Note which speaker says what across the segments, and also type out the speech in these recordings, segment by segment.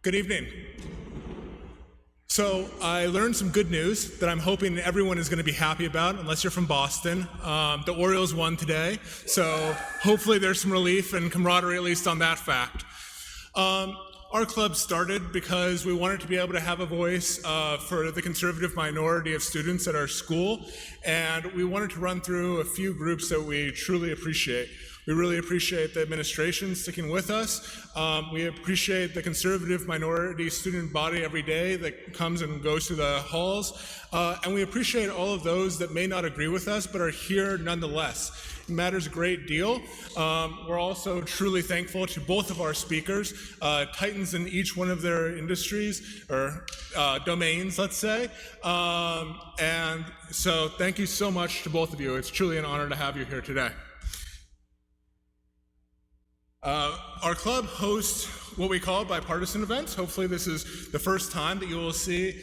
Speaker 1: Good evening. So I learned some good news that I'm hoping everyone is going to be happy about, unless you're from Boston. The Orioles won today, so hopefully there's some relief and camaraderie, at least on that fact. Our club started because we wanted to be able to have a voice for the conservative minority of students at our school, and we wanted to run through a few groups that we truly appreciate. We really appreciate the administration sticking with us. We appreciate the conservative minority student body every day that comes and goes through the halls. And we appreciate all of those that may not agree with us but are here nonetheless. It matters a great deal. We're also truly thankful to both of our speakers, titans in each one of their industries or domains, let's say. And so thank you so much to both of you. It's truly an honor to have you here today. Our club hosts what we call bipartisan events. Hopefully this is the first time that you will see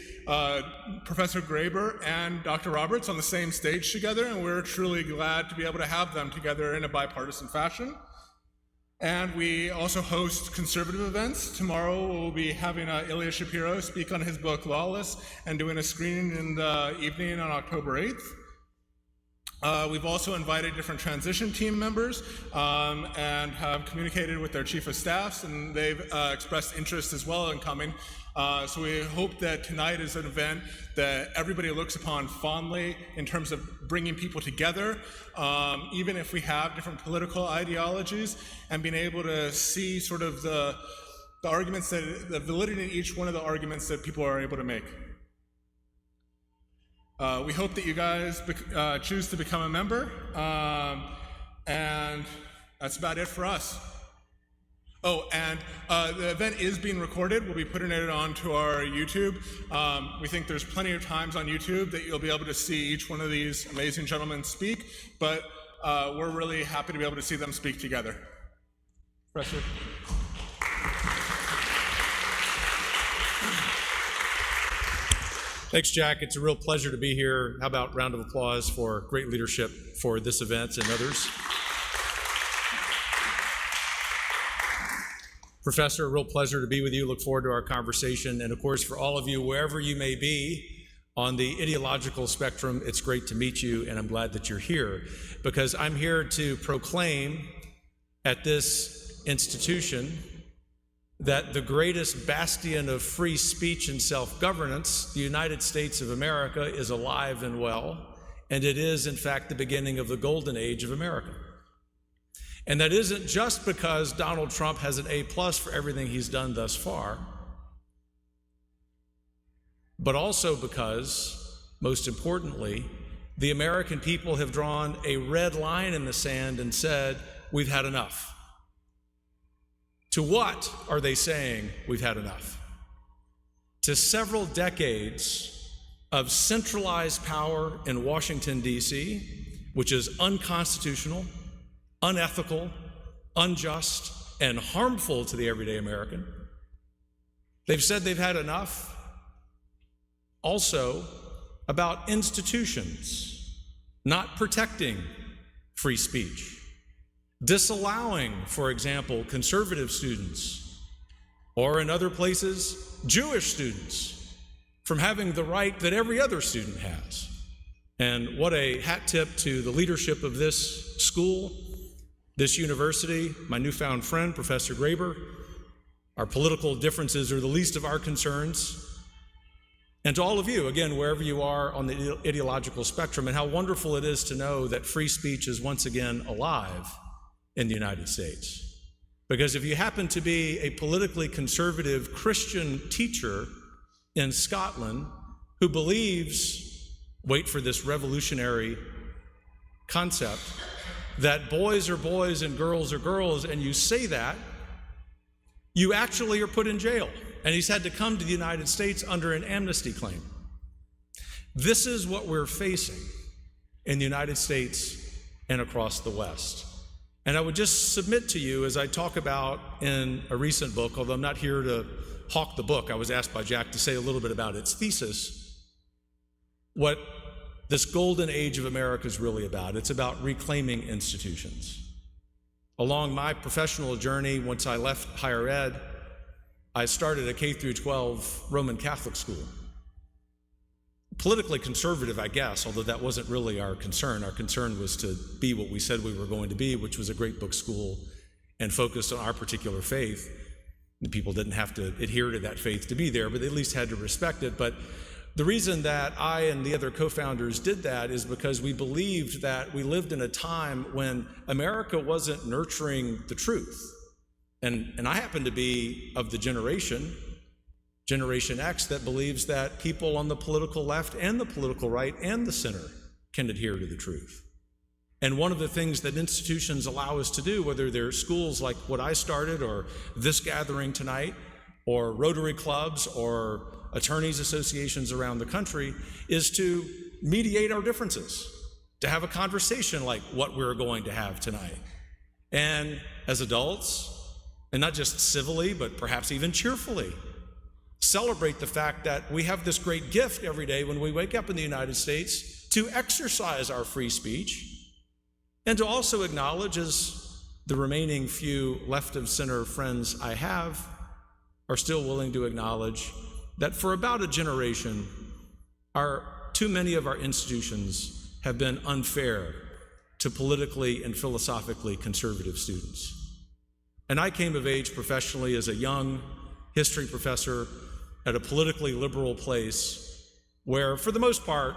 Speaker 1: Professor Graber and Dr. Roberts on the same stage together, and we're truly glad to be able to have them together in a bipartisan fashion. And we also host conservative events. Tomorrow we'll be having Ilya Shapiro speak on his book Lawless and doing a screening in the evening on October 8th. We've also invited different transition team members and have communicated with their chief of staffs, and they've expressed interest as well in coming. So we hope that tonight is an event that everybody looks upon fondly in terms of bringing people together, even if we have different political ideologies, and being able to see sort of the arguments, the validity in each one of the arguments that people are able to make. We hope that you guys choose to become a member, and that's about it for us. Oh, and the event is being recorded. We'll be putting it onto our YouTube. We think there's plenty of times on YouTube that you'll be able to see each one of these amazing gentlemen speak, but we're really happy to be able to see them speak together. Professor.
Speaker 2: Thanks, Jack. It's a real pleasure to be here. How about a round of applause for great leadership for this event and others? Professor, a real pleasure to be with you. Look forward to our conversation. And of course, for all of you, wherever you may be on the ideological spectrum, it's great to meet you, and I'm glad that you're here, because I'm here to proclaim at this institution that the greatest bastion of free speech and self-governance, the United States of America, is alive and well, and it is, in fact, the beginning of the golden age of America. And that isn't just because Donald Trump has an A+ for everything he's done thus far, but also because, most importantly, the American people have drawn a red line in the sand and said, we've had enough. To what are they saying we've had enough? To several decades of centralized power in Washington, D.C., which is unconstitutional, unethical, unjust, and harmful to the everyday American. They've said they've had enough also about institutions not protecting free speech, disallowing, for example, conservative students, or in other places, Jewish students, from having the right that every other student has. And what a hat tip to the leadership of this school, this university, my newfound friend, Professor Graber. Our political differences are the least of our concerns. And to all of you, again, wherever you are on the ideological spectrum, and how wonderful it is to know that free speech is once again alive in the United States. Because if you happen to be a politically conservative Christian teacher in Scotland who believes, wait for this revolutionary concept, that boys are boys and girls are girls, and you say that, you actually are put in jail. And he's had to come to the United States under an amnesty claim. This is what we're facing in the United States and across the West. And I would just submit to you, as I talk about in a recent book, although I'm not here to hawk the book, I was asked by Jack to say a little bit about its thesis, what this golden age of America is really about. It's about reclaiming institutions. Along my professional journey, once I left higher ed, I started a K through 12 Roman Catholic school. Politically conservative, I guess, although that wasn't really our concern. Our concern was to be what we said we were going to be, which was a great book school and focused on our particular faith. The people didn't have to adhere to that faith to be there, but they at least had to respect it. But the reason that I and the other co-founders did that is because we believed that we lived in a time when America wasn't nurturing the truth. And I happen to be of the Generation X, that believes that people on the political left and the political right and the center can adhere to the truth. And one of the things that institutions allow us to do, whether they're schools like what I started or this gathering tonight, or Rotary clubs or attorneys associations around the country, is to mediate our differences, to have a conversation like what we're going to have tonight. And as adults, and not just civilly, but perhaps even cheerfully, celebrate the fact that we have this great gift every day when we wake up in the United States to exercise our free speech, and to also acknowledge, as the remaining few left of center friends I have are still willing to acknowledge, that for about a generation, too many of our institutions have been unfair to politically and philosophically conservative students. And I came of age professionally as a young history professor at a politically liberal place where, for the most part,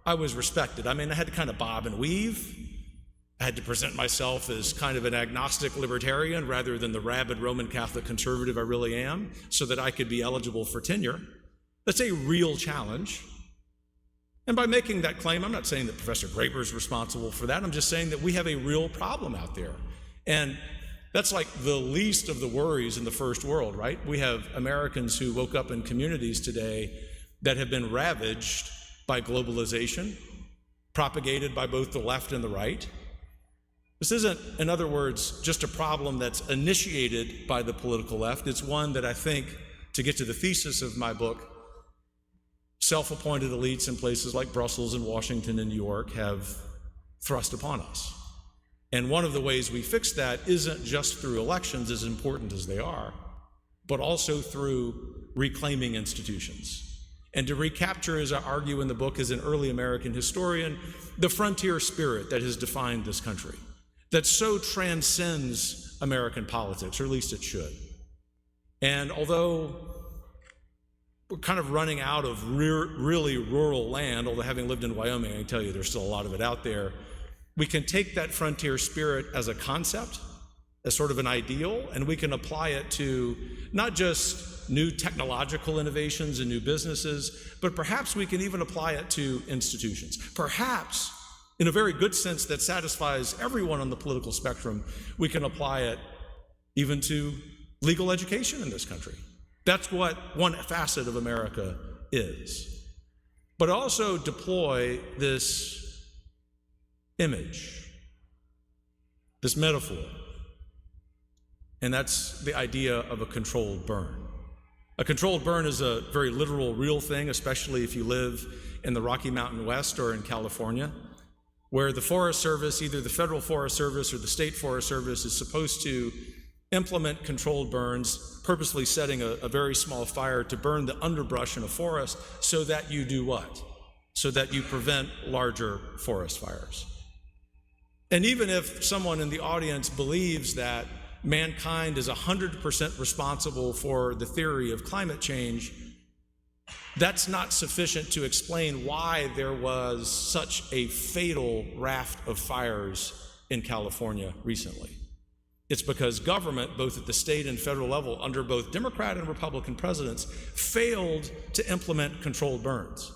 Speaker 2: I was respected. I mean, I had to kind of bob and weave. I had to present myself as kind of an agnostic libertarian rather than the rabid Roman Catholic conservative I really am, so that I could be eligible for tenure. That's a real challenge. And by making that claim, I'm not saying that Professor Graeber is responsible for that. I'm just saying that we have a real problem out there. And that's like the least of the worries in the first world, right? We have Americans who woke up in communities today that have been ravaged by globalization, propagated by both the left and the right. This isn't, in other words, just a problem that's initiated by the political left. It's one that I think, to get to the thesis of my book, self-appointed elites in places like Brussels and Washington and New York have thrust upon us. And one of the ways we fix that isn't just through elections, as important as they are, but also through reclaiming institutions. And to recapture, as I argue in the book as an early American historian, the frontier spirit that has defined this country, that so transcends American politics, or at least it should. And although we're kind of running out of really rural land, although having lived in Wyoming, I can tell you there's still a lot of it out there, we can take that frontier spirit as a concept, as sort of an ideal, and we can apply it to not just new technological innovations and new businesses, but perhaps we can even apply it to institutions. Perhaps, in a very good sense that satisfies everyone on the political spectrum, we can apply it even to legal education in this country. That's what one facet of America is. But also deploy this image, this metaphor, and that's the idea of a controlled burn. A controlled burn is a very literal, real thing, especially if you live in the Rocky Mountain West or in California, where the Forest Service, either the Federal Forest Service or the State Forest Service, is supposed to implement controlled burns, purposely setting a very small fire to burn the underbrush in a forest so that you do what? So that you prevent larger forest fires. And even if someone in the audience believes that mankind is 100% responsible for the theory of climate change, that's not sufficient to explain why there was such a fatal raft of fires in California recently. It's because government, both at the state and federal level, under both Democrat and Republican presidents, failed to implement controlled burns.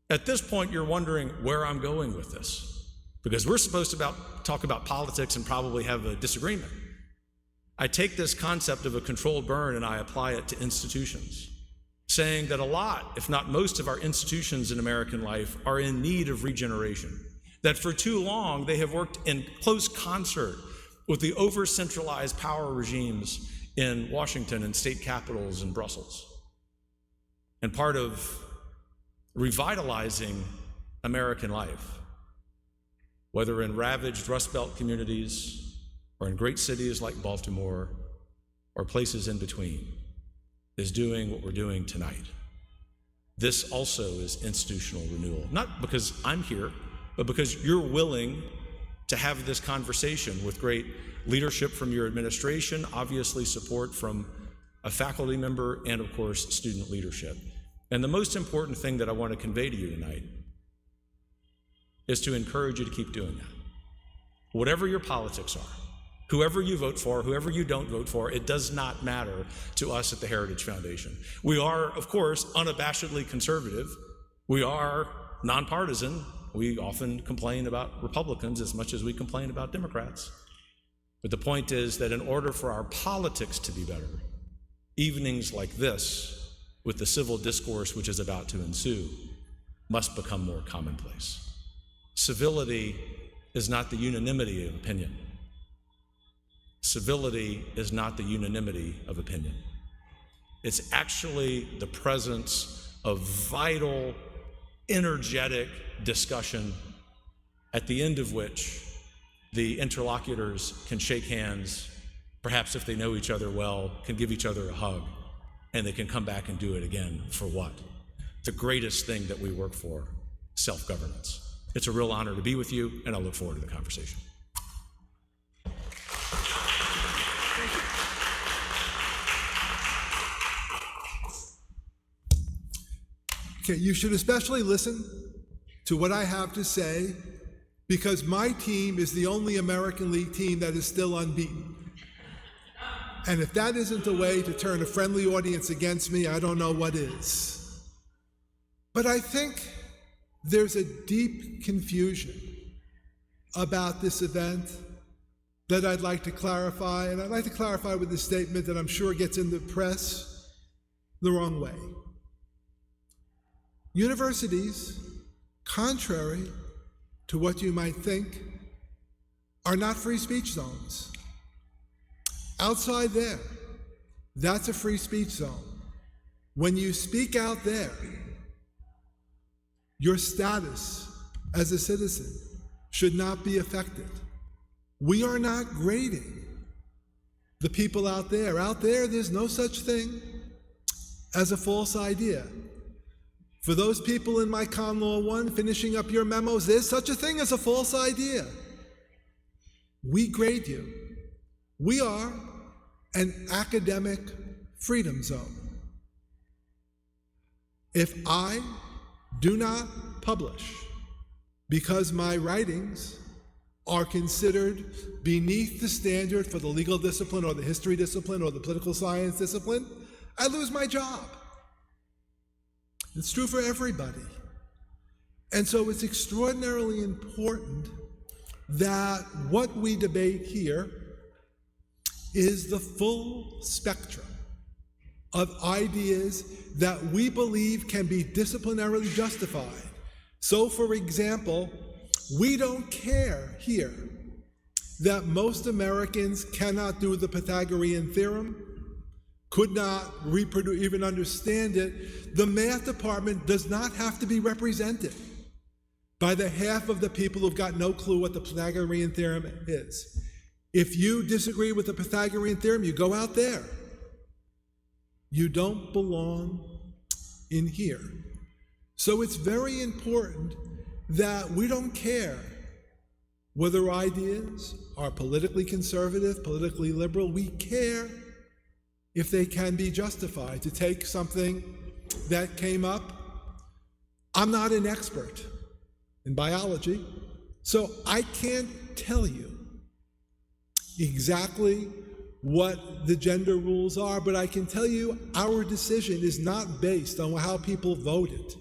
Speaker 2: At this point, you're wondering where I'm going with this, because we're supposed to talk about politics and probably have a disagreement. I take this concept of a controlled burn and I apply it to institutions, saying that a lot, if not most, of our institutions in American life are in need of regeneration, that for too long they have worked in close concert with the over-centralized power regimes in Washington and state capitals and Brussels. And part of revitalizing American life, whether in ravaged Rust Belt communities or in great cities like Baltimore or places in between, is doing what we're doing tonight. This also is institutional renewal, not because I'm here, but because you're willing to have this conversation with great leadership from your administration, obviously support from a faculty member, and of course, student leadership. And the most important thing that I want to convey to you tonight is to encourage you to keep doing that. Whatever your politics are, whoever you vote for, whoever you don't vote for, it does not matter to us at the Heritage Foundation. We are, of course, unabashedly conservative. We are nonpartisan. We often complain about Republicans as much as we complain about Democrats. But the point is that in order for our politics to be better, evenings like this, with the civil discourse which is about to ensue, must become more commonplace. Civility is not the unanimity of opinion. Civility is not the unanimity of opinion. It's actually the presence of vital, energetic discussion, at the end of which the interlocutors can shake hands, perhaps if they know each other well, can give each other a hug, and they can come back and do it again for what? The greatest thing that we work for, self-governance. It's a real honor to be with you, and I look forward to the conversation.
Speaker 3: Okay, you should especially listen to what I have to say, because my team is the only American League team that is still unbeaten. And if that isn't a way to turn a friendly audience against me, I don't know what is. But I think there's a deep confusion about this event that I'd like to clarify, and I'd like to clarify with a statement that I'm sure gets in the press the wrong way. Universities, contrary to what you might think, are not free speech zones. Outside there, that's a free speech zone. When you speak out there, your status as a citizen should not be affected. We are not grading the people out there. Out there, there's no such thing as a false idea. For those people in my Con Law 1 finishing up your memos, there's such a thing as a false idea. We grade you. We are an academic freedom zone. If I do not publish because my writings are considered beneath the standard for the legal discipline or the history discipline or the political science discipline, I lose my job. It's true for everybody. And so it's extraordinarily important that what we debate here is the full spectrum of ideas that we believe can be disciplinarily justified. So, for example, we don't care here that most Americans cannot do the Pythagorean theorem, could not reproduce, even understand it. The math department does not have to be represented by the half of the people who've got no clue what the Pythagorean theorem is. If you disagree with the Pythagorean theorem, you go out there. You don't belong in here. So it's very important that we don't care whether ideas are politically conservative, politically liberal. We care if they can be justified. To take something that came up, I'm not an expert in biology, so I can't tell you exactly what the gender rules are, but I can tell you our decision is not based on how people voted.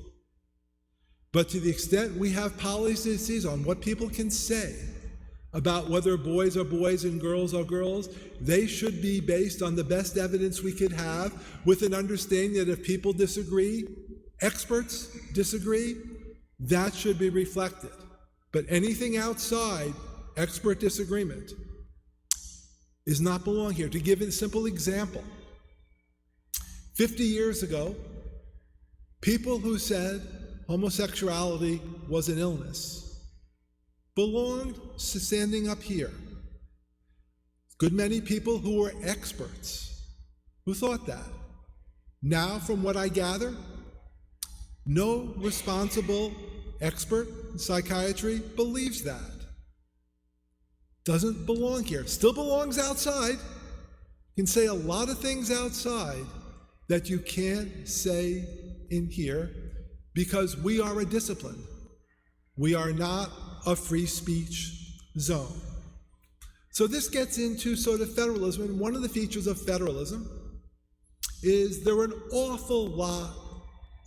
Speaker 3: But to the extent we have policies on what people can say about whether boys are boys and girls are girls, they should be based on the best evidence we could have, with an understanding that if people disagree, experts disagree, that should be reflected. But anything outside expert disagreement is not belong here. To give a simple example, 50 years ago, people who said homosexuality was an illness belonged to standing up here. Good many people who were experts who thought that. Now, from what I gather, no responsible expert in psychiatry believes that. Doesn't belong here. Still belongs outside. You can say a lot of things outside that you can't say in here because we are a discipline. We are not a free speech zone. So this gets into sort of federalism, and one of the features of federalism is there are an awful lot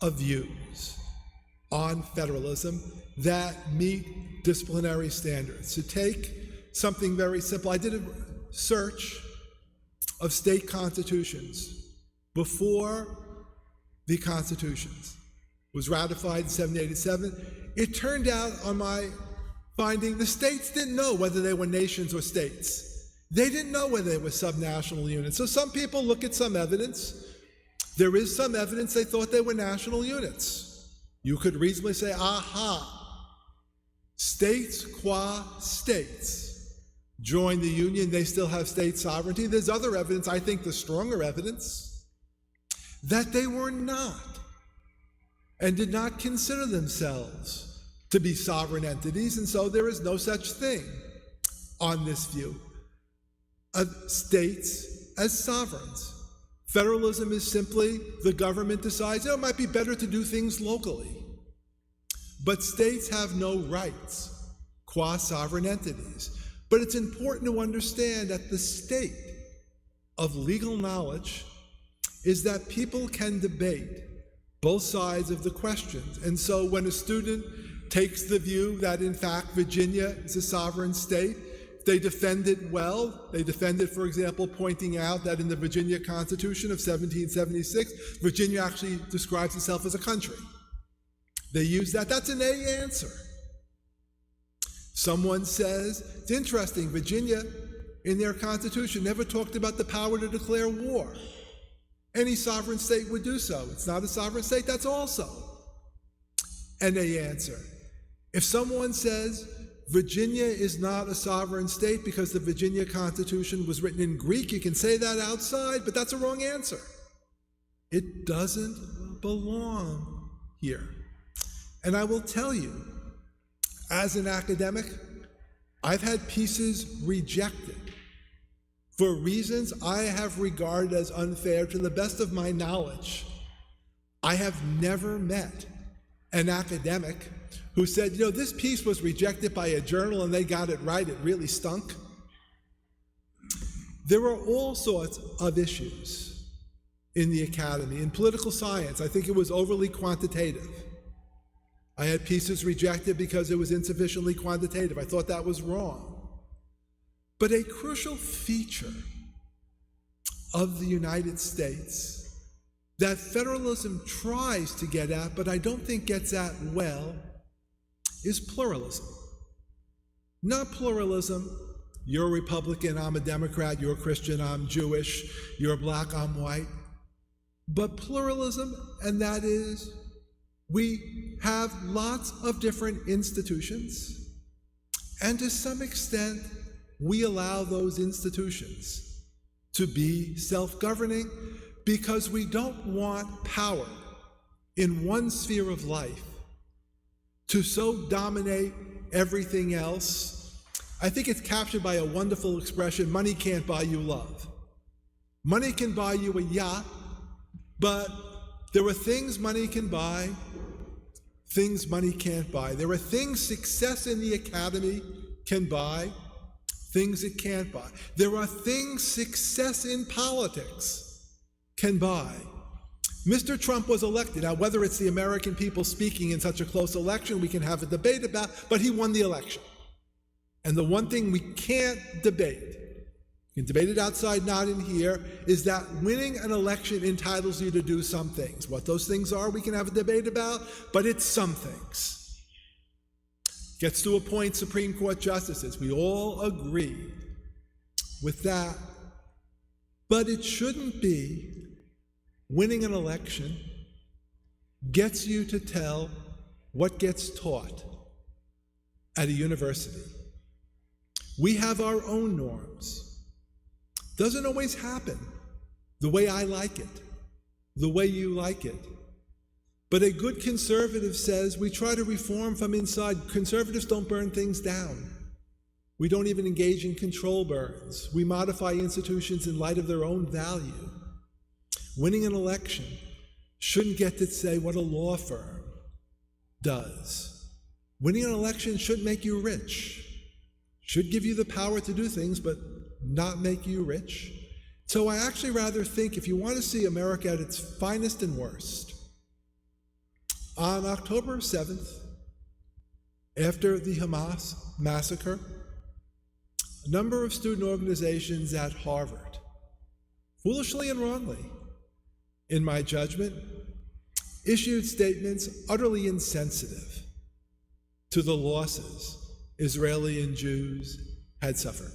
Speaker 3: of views on federalism that meet disciplinary standards. To take something very simple, I did a search of state constitutions before the Constitutions was ratified in 1787. It turned out on my finding the states didn't know whether they were nations or states. They didn't know whether they were subnational units. So some people look at some evidence. There is some evidence they thought they were national units. You could reasonably say, aha, states qua states join the Union, they still have state sovereignty. There's other evidence, I think the stronger evidence, that they were not and did not consider themselves to be sovereign entities, and so there is no such thing on this view of states as sovereigns. Federalism is simply the government decides, it might be better to do things locally. But states have no rights, qua sovereign entities. But it's important to understand that the state of legal knowledge is that people can debate both sides of the questions. And so when a student takes the view that in fact Virginia is a sovereign state, they defend it well. They defend it, for example, pointing out that in the Virginia Constitution of 1776, Virginia actually describes itself as a country. They use that. That's an A answer. Someone says, it's interesting, Virginia in their Constitution never talked about the power to declare war. Any sovereign state would do so. It's not a sovereign state, that's also an A answer. If someone says Virginia is not a sovereign state because the Virginia Constitution was written in Greek, you can say that outside, but that's a wrong answer. It doesn't belong here. And I will tell you, as an academic, I've had pieces rejected for reasons I have regarded as unfair to the best of my knowledge. I have never met an academic who said, this piece was rejected by a journal and they got it right, it really stunk. There are all sorts of issues in the academy. In political science, I think it was overly quantitative. I had pieces rejected because it was insufficiently quantitative. I thought that was wrong. But a crucial feature of the United States that federalism tries to get at, but I don't think gets at well, is pluralism. Not pluralism, you're a Republican, I'm a Democrat, you're a Christian, I'm Jewish, you're black, I'm white. But pluralism, and that is, we have lots of different institutions, and to some extent, we allow those institutions to be self-governing because we don't want power in one sphere of life to so dominate everything else. I think it's captured by a wonderful expression, money can't buy you love. Money can buy you a yacht, but there are things money can buy, things money can't buy. There are things success in the academy can buy, things it can't buy. There are things success in politics can buy. Mr. Trump was elected. Now, whether it's the American people speaking in such a close election, we can have a debate about, but he won the election. And the one thing we can't debate, you can debate it outside, not in here, is that winning an election entitles you to do some things. What those things are, we can have a debate about, but it's some things. Gets to appoint Supreme Court justices. We all agree with that. But it shouldn't be winning an election gets you to tell what gets taught at a university. We have our own norms. Doesn't always happen the way I like it. the way you like it. But a good conservative says we try to reform from inside. Conservatives don't burn things down. We don't even engage in control burns. We modify institutions in light of their own value. Winning an election shouldn't get to say what a law firm does. Winning an election shouldn't make you rich. Should give you the power to do things, but not make you rich. So I actually rather think if you want to see America at its finest and worst, on October 7th, after the Hamas massacre, a number of student organizations at Harvard, foolishly and wrongly, in my judgment, issued statements utterly insensitive to the losses Israeli and Jews had suffered.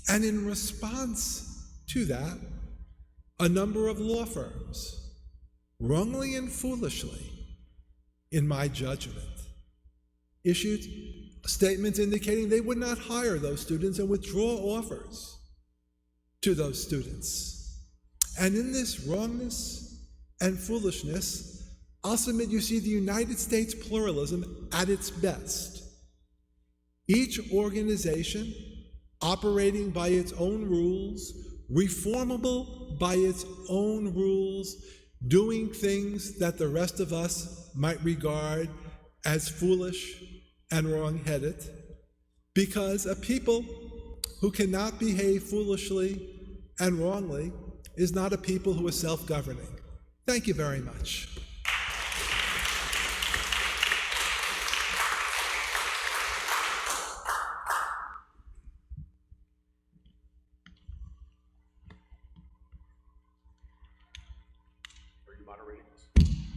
Speaker 3: And in response to that, a number of law firms, wrongly and foolishly, in my judgment, issued statements indicating they would not hire those students and withdraw offers to those students. And in this wrongness and foolishness, I'll submit you see the United States pluralism at its best. Each organization operating by its own rules, reformable by its own rules, doing things that the rest of us might regard as foolish and wrong-headed, because a people who cannot behave foolishly and wrongly is not a people who is self-governing. Thank you very much.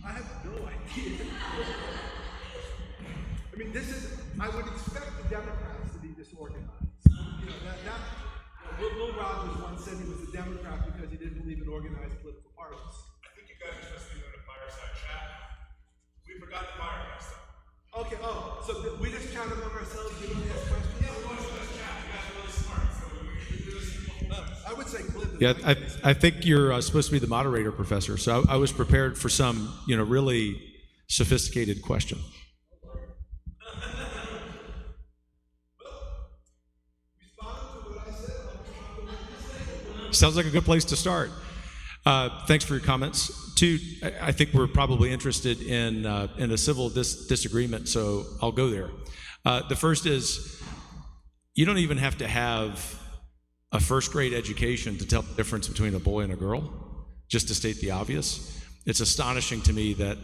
Speaker 3: I have no idea. I mean, I would expect the Democrats to be disorganized. Will Rogers once said he was a Democrat because he didn't believe in organized political parties.
Speaker 1: I think you guys are just leaving the fireside chat. We forgot the fireside stuff.
Speaker 3: Okay, so we just chat among ourselves, you don't ask questions?
Speaker 1: Yeah, we want to just chat. You guys are really smart, so we do this.
Speaker 3: I would say Cliff.
Speaker 2: Yeah, I think you're supposed to be the moderator, Professor. So I was prepared for some, really sophisticated question. Sounds like a good place to start. Thanks for your comments. Two, I think we're probably interested in a civil disagreement, so I'll go there. The first is, you don't even have to have a first-grade education to tell the difference between a boy and a girl, just to state the obvious. It's astonishing to me that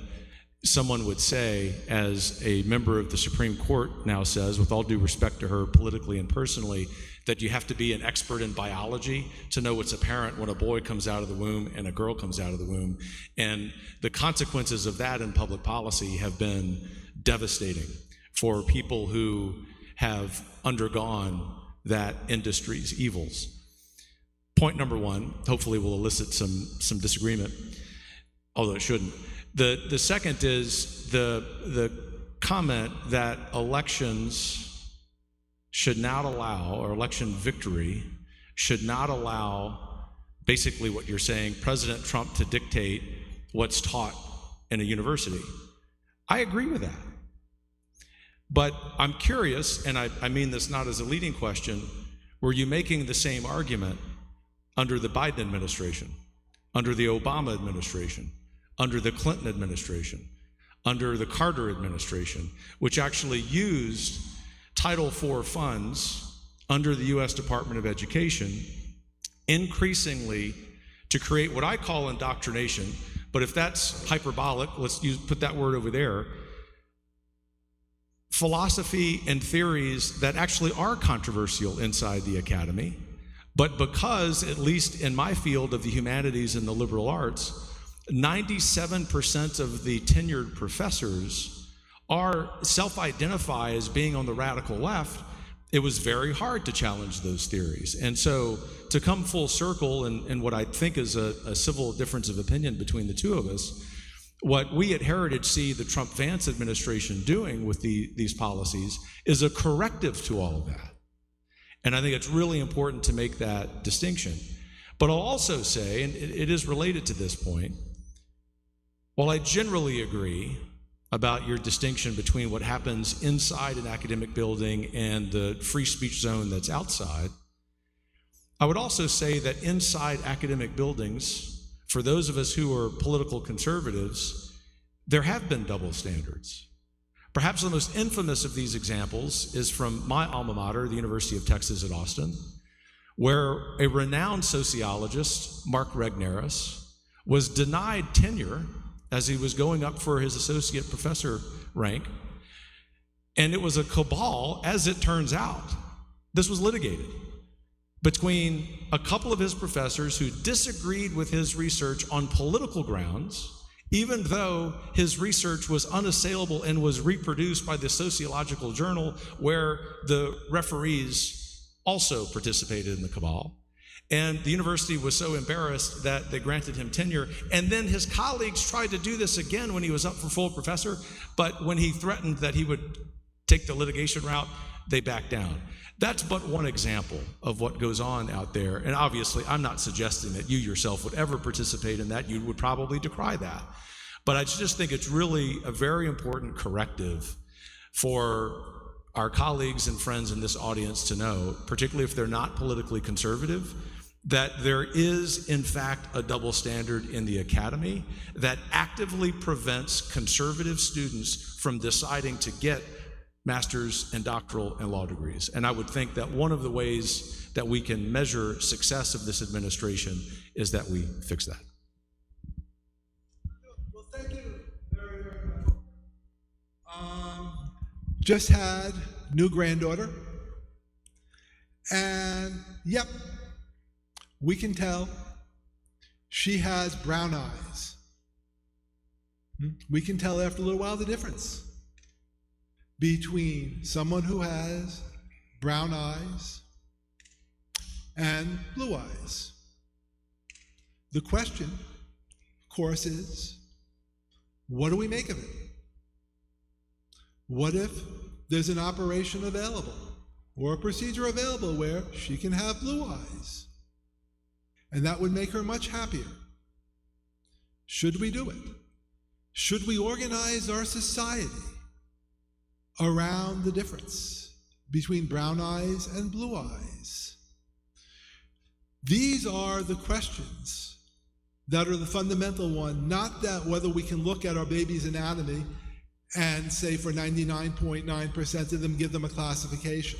Speaker 2: someone would say, as a member of the Supreme Court now says, with all due respect to her politically and personally, that you have to be an expert in biology to know what's apparent when a boy comes out of the womb and a girl comes out of the womb. And the consequences of that in public policy have been devastating for people who have undergone that industry's evils. Point number one, hopefully will elicit some disagreement, although it shouldn't. The second is the comment that elections should not allow, or election victory should not allow, basically what you're saying, President Trump to dictate what's taught in a university. I agree with that. But I'm curious, and I mean this not as a leading question, were you making the same argument under the Biden administration, under the Obama administration, under the Clinton administration, under the Carter administration, which actually used Title IV funds under the U.S. Department of Education increasingly to create what I call indoctrination, but if that's hyperbolic, put that word over there, philosophy and theories that actually are controversial inside the academy, but because, at least in my field of the humanities and the liberal arts, 97% of the tenured professors self-identify as being on the radical left. It was very hard to challenge those theories. And so to come full circle in what I think is a civil difference of opinion between the two of us, what we at Heritage see the Trump-Vance administration doing with these policies is a corrective to all of that. And I think it's really important to make that distinction. But I'll also say, and it is related to this point, while I generally agree about your distinction between what happens inside an academic building and the free speech zone that's outside, I would also say that inside academic buildings, for those of us who are political conservatives, there have been double standards. Perhaps the most infamous of these examples is from my alma mater, the University of Texas at Austin, where a renowned sociologist, Mark Regnerus, was denied tenure as he was going up for his associate professor rank. And it was a cabal, as it turns out. This was litigated between a couple of his professors who disagreed with his research on political grounds, even though his research was unassailable and was reproduced by the sociological journal where the referees also participated in the cabal. And the university was so embarrassed that they granted him tenure. And then his colleagues tried to do this again when he was up for full professor, but when he threatened that he would take the litigation route, they backed down. That's but one example of what goes on out there. And obviously, I'm not suggesting that you yourself would ever participate in that. You would probably decry that. But I just think it's really a very important corrective for our colleagues and friends in this audience to know, particularly if they're not politically conservative, that there is, in fact, a double standard in the academy that actively prevents conservative students from deciding to get master's and doctoral and law degrees. And I would think that one of the ways that we can measure success of this administration is that we fix that.
Speaker 3: Well, thank you very, very much. Just had new granddaughter, and yep, we can tell she has brown eyes. We can tell after a little while the difference between someone who has brown eyes and blue eyes. The question, of course, is, what do we make of it? What if there's an operation available or a procedure available where she can have blue eyes? And that would make her much happier. Should we do it? Should we organize our society around the difference between brown eyes and blue eyes? These are the questions that are the fundamental one, not that whether we can look at our baby's anatomy and say for 99.9% of them, give them a classification.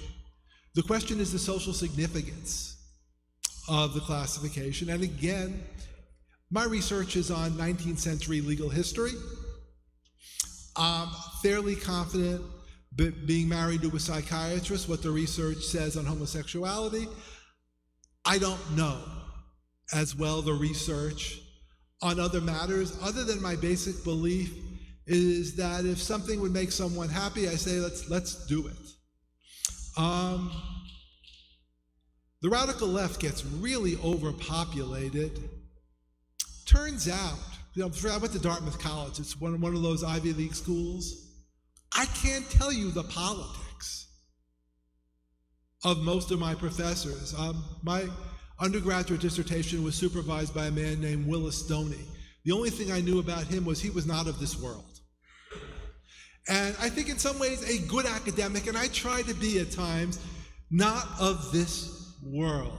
Speaker 3: The question is the social significance of the classification. And again, my research is on 19th century legal history. I'm fairly confident being married to a psychiatrist, what the research says on homosexuality. I don't know as well the research on other matters, other than my basic belief is that if something would make someone happy, I say let's do it. The radical left gets really overpopulated. Turns out, I went to Dartmouth College. It's one of those Ivy League schools. I can't tell you the politics of most of my professors. My undergraduate dissertation was supervised by a man named Willis Stoney. The only thing I knew about him was he was not of this world. And I think in some ways a good academic, and I try to be at times, not of this world.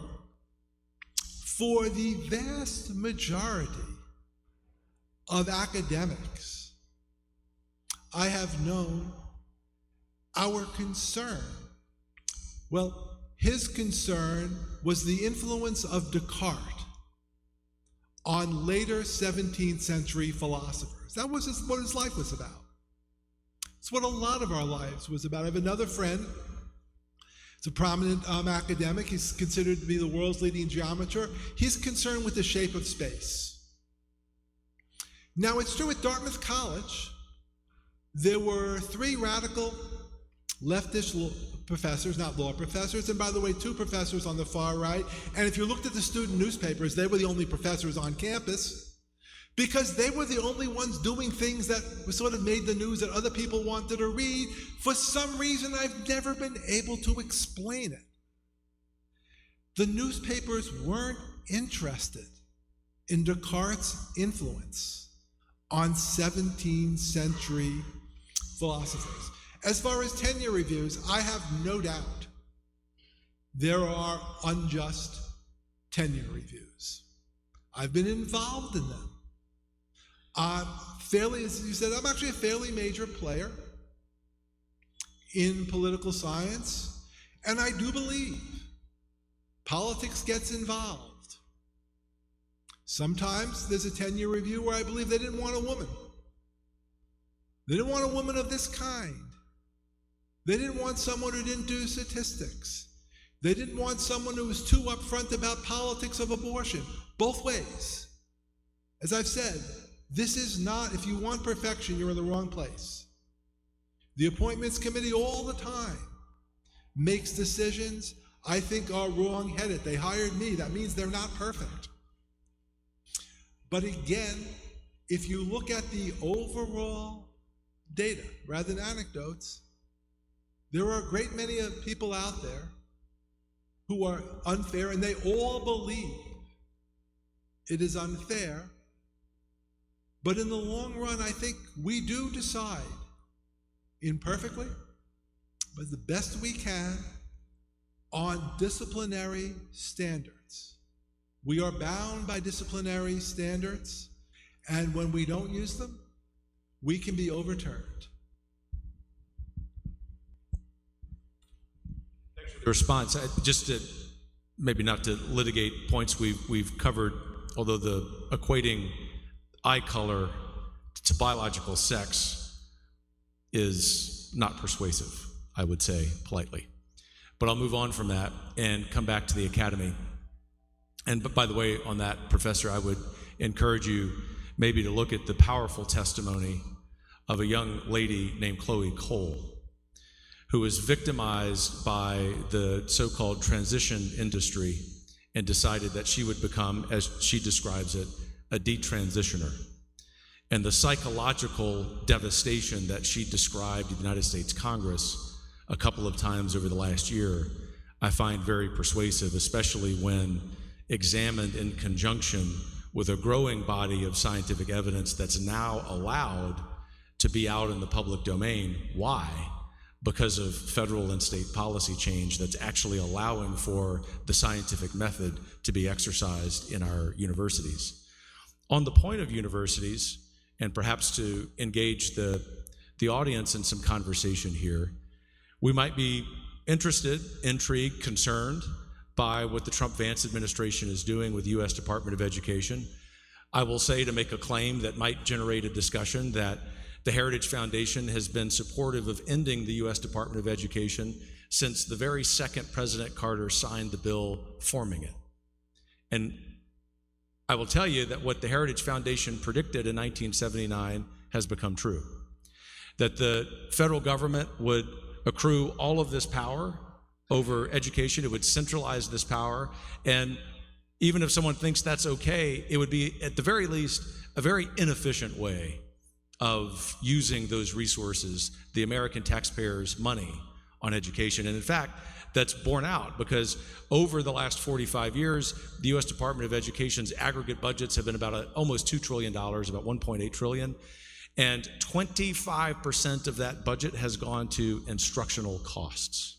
Speaker 3: For the vast majority of academics I have known, our concern, well, his concern was the influence of Descartes on later 17th century philosophers. That was what his life was about. It's what a lot of our lives was about. I have another friend. He's a prominent academic. He's considered to be the world's leading geometer. He's concerned with the shape of space. Now, it's true at Dartmouth College, there were 3 radical leftish professors, not law professors, and by the way, 2 professors on the far right. And if you looked at the student newspapers, they were the only professors on campus because they were the only ones doing things that sort of made the news that other people wanted to read. For some reason, I've never been able to explain it. The newspapers weren't interested in Descartes' influence on 17th century philosophers. As far as tenure reviews, I have no doubt there are unjust tenure reviews. I've been involved in them. As you said, I'm actually a fairly major player in political science, and I do believe politics gets involved. Sometimes there's a tenure review where I believe they didn't want a woman. They didn't want a woman of this kind. They didn't want someone who didn't do statistics. They didn't want someone who was too upfront about politics of abortion. Both ways. As I've said, this is not, if you want perfection, you're in the wrong place. The Appointments Committee all the time makes decisions I think are wrong-headed. They hired me. That means they're not perfect. But again, if you look at the overall data rather than anecdotes, there are a great many people out there who are unfair, and they all believe it is unfair. But in the long run, I think we do decide, imperfectly, but the best we can, on disciplinary standards. We are bound by disciplinary standards, and when we don't use them, we can be overturned.
Speaker 2: The response, just to maybe not to litigate points we've covered, although the equating eye color to biological sex is not persuasive, I would say politely. But I'll move on from that and come back to the academy. But by the way, on that, Professor, I would encourage you maybe to look at the powerful testimony of a young lady named Chloe Cole, who was victimized by the so-called transition industry and decided that she would become, as she describes it, a detransitioner. And the psychological devastation that she described in the United States Congress a couple of times over the last year, I find very persuasive, especially when examined in conjunction with a growing body of scientific evidence that's now allowed to be out in the public domain. Why? Because of federal and state policy change that's actually allowing for the scientific method to be exercised in our universities. On the point of universities, and perhaps to engage the audience in some conversation here, we might be interested, intrigued, concerned by what the Trump-Vance administration is doing with the U.S. Department of Education. I will say, to make a claim that might generate a discussion, that the Heritage Foundation has been supportive of ending the U.S. Department of Education since the very second President Carter signed the bill forming it. And I will tell you that what the Heritage Foundation predicted in 1979 has become true. That the federal government would accrue all of this power over education, it would centralize this power, and even if someone thinks that's okay, it would be, at the very least, a very inefficient way of using those resources, the American taxpayers' money, on education. And in fact, that's borne out because over the last 45 years, the U.S. Department of Education's aggregate budgets have been about almost $2 trillion, about $1.8 trillion, and 25% of that budget has gone to instructional costs.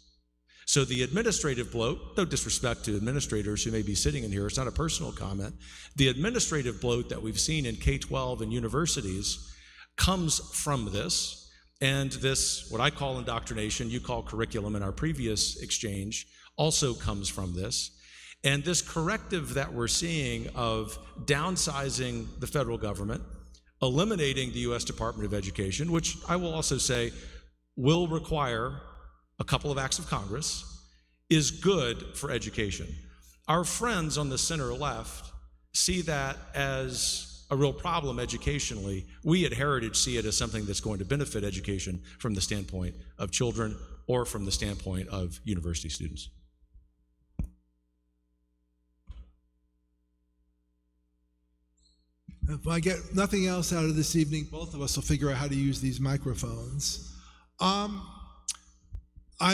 Speaker 2: So the administrative bloat, no disrespect to administrators who may be sitting in here, it's not a personal comment, the administrative bloat that we've seen in K-12 and universities comes from this, and this, what I call indoctrination, you call curriculum in our previous exchange, also comes from this. And this corrective that we're seeing of downsizing the federal government, eliminating the U.S. Department of Education, which I will also say will require a couple of acts of Congress, is good for education. Our friends on the center left see that as a real problem educationally. We at Heritage see it as something that's going to benefit education from the standpoint of children or from the standpoint of university students.
Speaker 3: If I get nothing else out of this evening, both of us will figure out how to use these microphones. I'm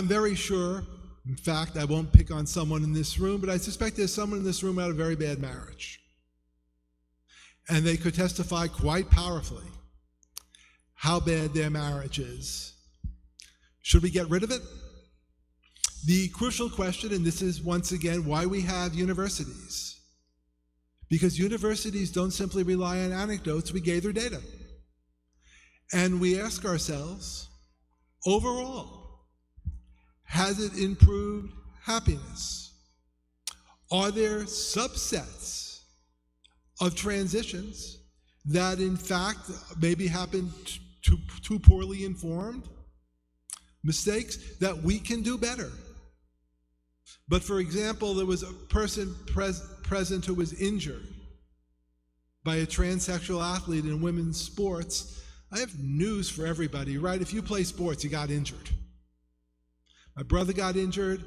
Speaker 3: very sure In fact, I won't pick on someone in this room, but I suspect there's someone in this room who had a very bad marriage. And they could testify quite powerfully how bad their marriage is. Should we get rid of it? The crucial question, and this is once again why we have universities, because universities don't simply rely on anecdotes, we gather data. And we ask ourselves, overall, has it improved happiness? Are there subsets of transitions that in fact maybe happened too poorly informed? Mistakes that we can do better. But for example, there was a person present who was injured by a transsexual athlete in women's sports. I have news for everybody, right? If you play sports, you got injured. My brother got injured.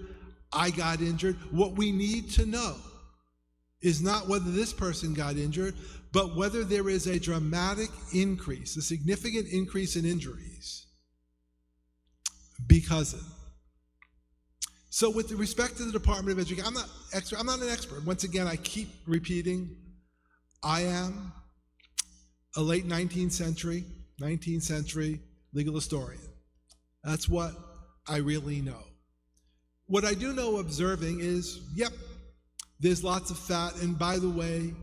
Speaker 3: I got injured. What we need to know is not whether this person got injured, but whether there is a dramatic increase, a significant increase in injuries because of it. So with respect to the Department of Education, I'm not an expert. Once again, I keep repeating, I am a late 19th century legal historian. That's what I really know. What I do know observing is, yep, there's lots of fat, and by the way,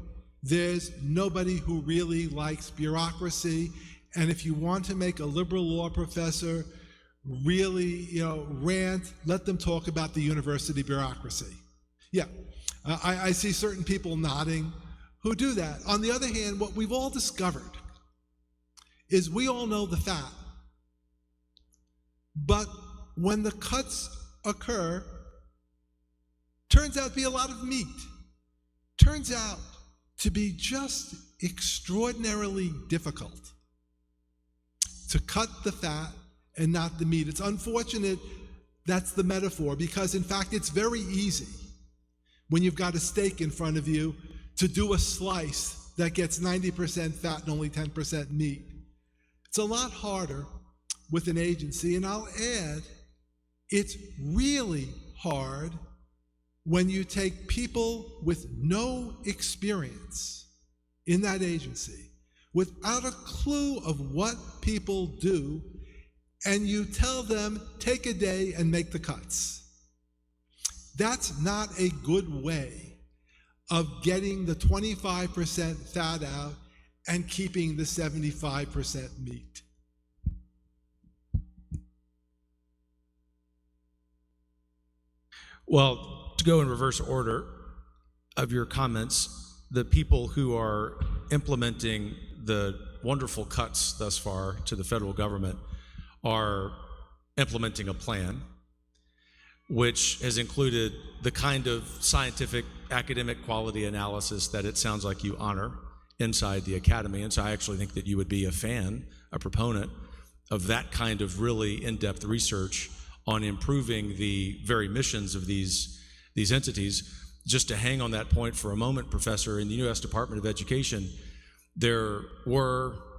Speaker 3: there's nobody who really likes bureaucracy, and if you want to make a liberal law professor really, rant, let them talk about the university bureaucracy. Yeah, I see certain people nodding who do that. On the other hand, what we've all discovered is we all know the fat, but when the cuts occur, turns out to be a lot of meat. Turns out to be just extraordinarily difficult to cut the fat and not the meat. It's unfortunate that's the metaphor, because in fact it's very easy when you've got a steak in front of you to do a slice that gets 90% fat and only 10% meat. It's a lot harder with an agency, and I'll add, it's really hard when you take people with no experience in that agency, without a clue of what people do, and you tell them, take a day and make the cuts. That's not a good way of getting the 25% fat out and keeping the 75% meat.
Speaker 2: Well, to go in reverse order of your comments, the people who are implementing the wonderful cuts thus far to the federal government are implementing a plan which has included the kind of scientific academic quality analysis that it sounds like you honor inside the academy. And so I actually think that you would be a fan, a proponent of that kind of really in-depth research on improving the very missions of these entities. Just to hang on that point for a moment, Professor, in the U.S. Department of Education, there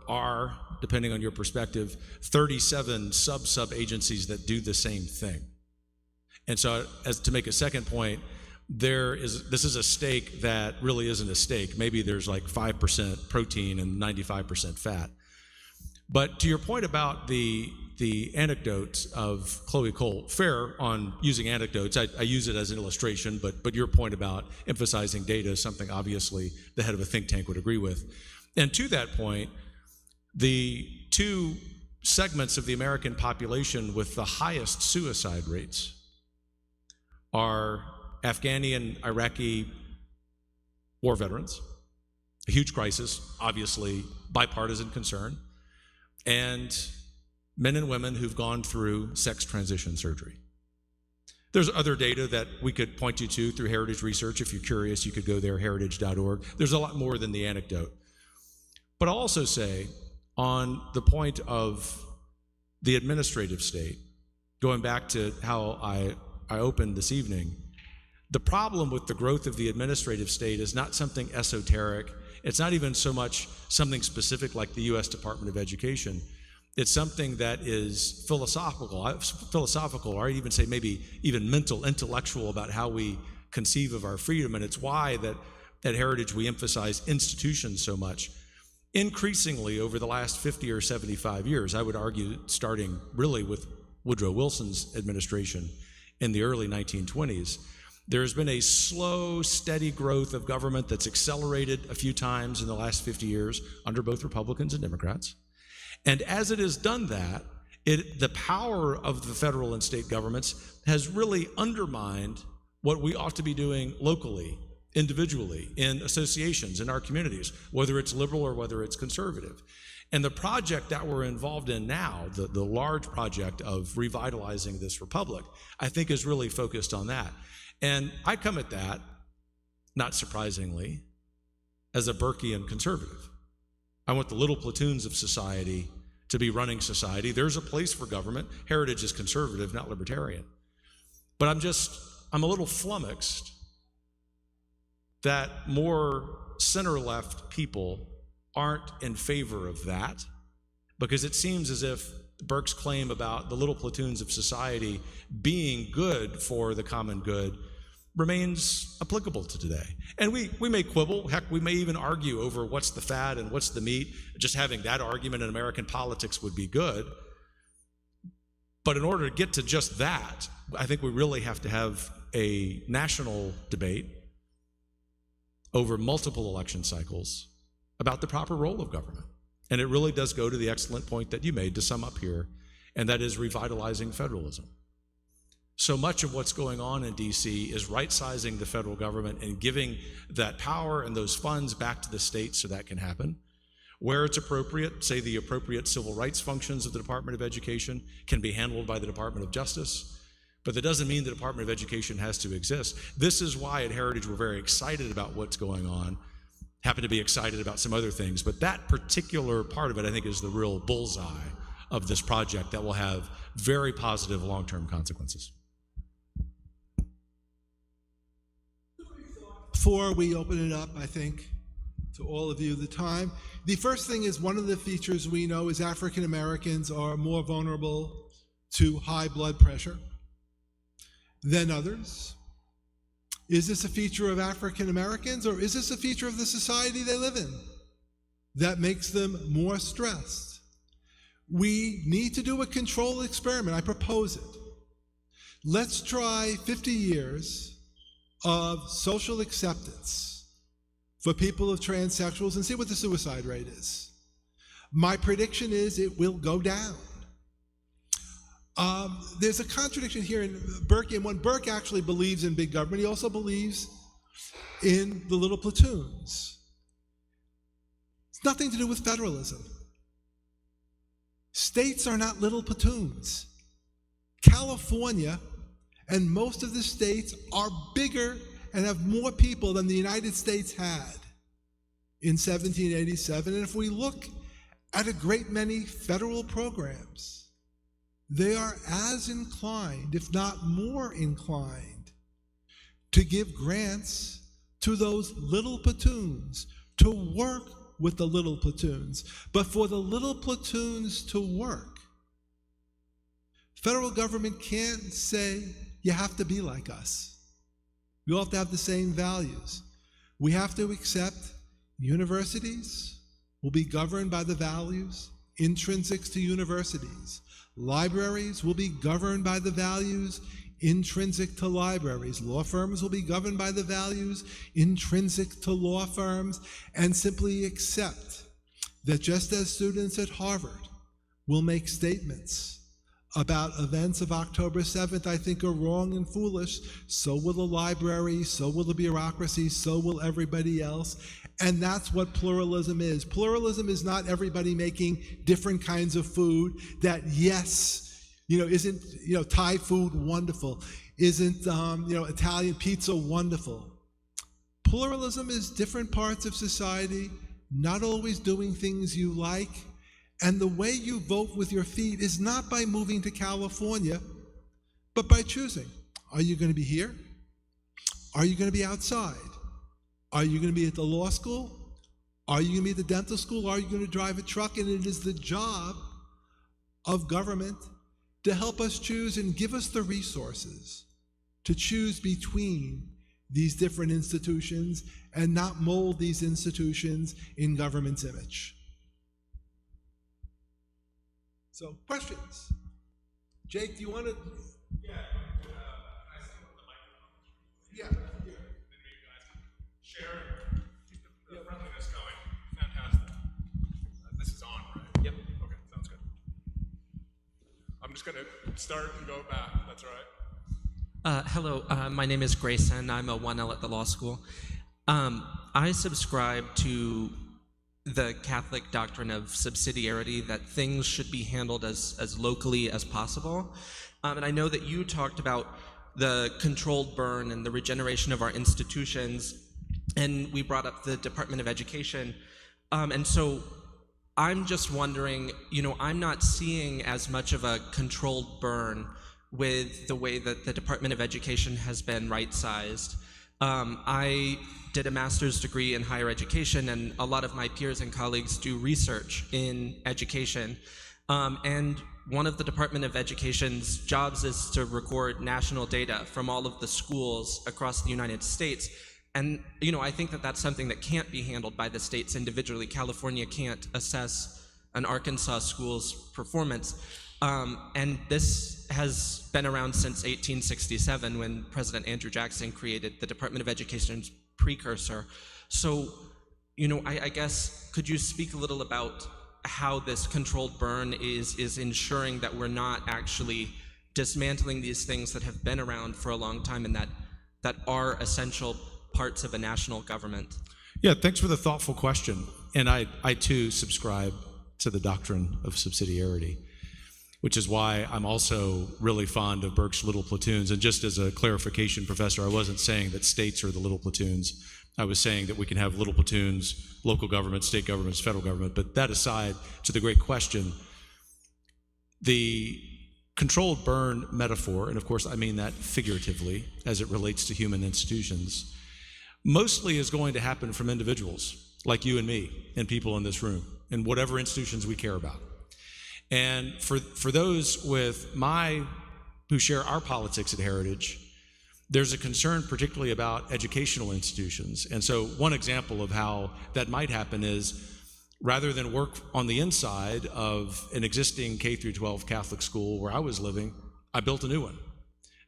Speaker 2: are, depending on your perspective, 37 sub-agencies that do the same thing. And so, as to make a second point, this is a steak that really isn't a steak. Maybe there's like 5% protein and 95% fat. But to your point about the anecdotes of Chloe Cole, fair on using anecdotes. I use it as an illustration, but your point about emphasizing data is something obviously the head of a think tank would agree with. And to that point, the two segments of the American population with the highest suicide rates are Afghani and Iraqi war veterans, a huge crisis, obviously bipartisan concern, and men and women who've gone through sex transition surgery. There's other data that we could point you to through Heritage Research. If you're curious, you could go there, heritage.org. There's a lot more than the anecdote. But I'll also say, on the point of the administrative state, going back to how I opened this evening, the problem with the growth of the administrative state is not something esoteric. It's not even so much something specific like the U.S. Department of Education. It's something that is philosophical, or I'd even say maybe even mental, intellectual about how we conceive of our freedom. And it's why that at Heritage we emphasize institutions so much. Increasingly over the last 50 or 75 years, I would argue, starting really with Woodrow Wilson's administration in the early 1920s, there's been a slow, steady growth of government that's accelerated a few times in the last 50 years under both Republicans and Democrats. And as it has done that, the power of the federal and state governments has really undermined what we ought to be doing locally, individually, in associations, in our communities, whether it's liberal or whether it's conservative. And the project that we're involved in now, the large project of revitalizing this republic, I think is really focused on that. And I come at that, not surprisingly, as a Burkean conservative. I want the little platoons of society to be running society. There's a place for government. Heritage is conservative, not libertarian. But I'm a little flummoxed that more center-left people aren't in favor of that, because it seems as if Burke's claim about the little platoons of society being good for the common good remains applicable to today. And we may quibble, heck, we may even argue over what's the fad and what's the meat. Just having that argument in American politics would be good. But in order to get to just that, I think we really have to have a national debate over multiple election cycles about the proper role of government. And it really does go to the excellent point that you made to sum up here, and that is revitalizing federalism. So much of what's going on in DC is right-sizing the federal government and giving that power and those funds back to the states so that can happen. Where it's appropriate, say the appropriate civil rights functions of the Department of Education can be handled by the Department of Justice, but that doesn't mean the Department of Education has to exist. This is why at Heritage we're very excited about what's going on, happen to be excited about some other things, but that particular part of it I think is the real bullseye of this project that will have very positive long-term consequences.
Speaker 3: Before we open it up, I think, to all of you, the time. The first thing is, one of the features we know is African Americans are more vulnerable to high blood pressure than others. Is this a feature of African Americans, or is this a feature of the society they live in that makes them more stressed? We need to do a control experiment. I propose it. Let's try 50 years of social acceptance for people of transsexuals and see what the suicide rate is. My prediction is it will go down. There's a contradiction here in Burke, and when Burke actually believes in big government, he also believes in the little platoons. It's nothing to do with federalism. States are not little platoons. California and most of the states are bigger and have more people than the United States had in 1787. And if we look at a great many federal programs, they are as inclined, if not more inclined, to give grants to those little platoons, to work with the little platoons. But for the little platoons to work, federal government can't say, you have to be like us. We all have to have the same values. We have to accept universities will be governed by the values intrinsic to universities. Libraries will be governed by the values intrinsic to libraries. Law firms will be governed by the values intrinsic to law firms, and simply accept that just as students at Harvard will make statements about events of October 7th I think are wrong and foolish, so will the library, so will the bureaucracy, so will everybody else. And that's what pluralism is. Pluralism is not everybody making different kinds of food that, yes, isn't, Thai food wonderful? Isn't, Italian pizza wonderful? Pluralism is different parts of society, not always doing things you like. And the way you vote with your feet is not by moving to California, but by choosing. Are you going to be here? Are you going to be outside? Are you going to be at the law school? Are you going to be at the dental school? Are you going to drive a truck? And it is the job of government to help us choose and give us the resources to choose between these different institutions and not mold these institutions in government's image. So, questions? Jake, do you want to?
Speaker 1: Yeah, I still want the microphone.
Speaker 3: Yeah.
Speaker 1: Maybe you guys can share and keep the friendliness going. Fantastic. This is on, right? Yep. Okay, sounds good. I'm just going to start and go back. That's all right.
Speaker 4: Hello, my name is Grayson. I'm a 1L at the law school. I subscribe to the Catholic doctrine of subsidiarity, that things should be handled as locally as possible. And I know that you talked about the controlled burn and the regeneration of our institutions, and we brought up the Department of Education. And so I'm just wondering, I'm not seeing as much of a controlled burn with the way that the Department of Education has been right-sized. I did a master's degree in higher education, and a lot of my peers and colleagues do research in education. And one of the Department of Education's jobs is to record national data from all of the schools across the United States. And, I think that that's something that can't be handled by the states individually. California can't assess an Arkansas school's performance. And this has been around since 1867, when President Andrew Jackson created the Department of Education's precursor. So, I guess, could you speak a little about how this controlled burn is ensuring that we're not actually dismantling these things that have been around for a long time and that are essential parts of a national government?
Speaker 2: Yeah, thanks for the thoughtful question. And I too subscribe to the doctrine of subsidiarity, which is why I'm also really fond of Burke's little platoons. And just as a clarification, Professor, I wasn't saying that states are the little platoons. I was saying that we can have little platoons, local government, state governments, federal government. But that aside, to the great question, the controlled burn metaphor, and of course I mean that figuratively as it relates to human institutions, mostly is going to happen from individuals like you and me and people in this room and whatever institutions we care about. And for those who share our politics at Heritage, there's a concern particularly about educational institutions. And so one example of how that might happen is, rather than work on the inside of an existing K through 12 Catholic school where I was living, I built a new one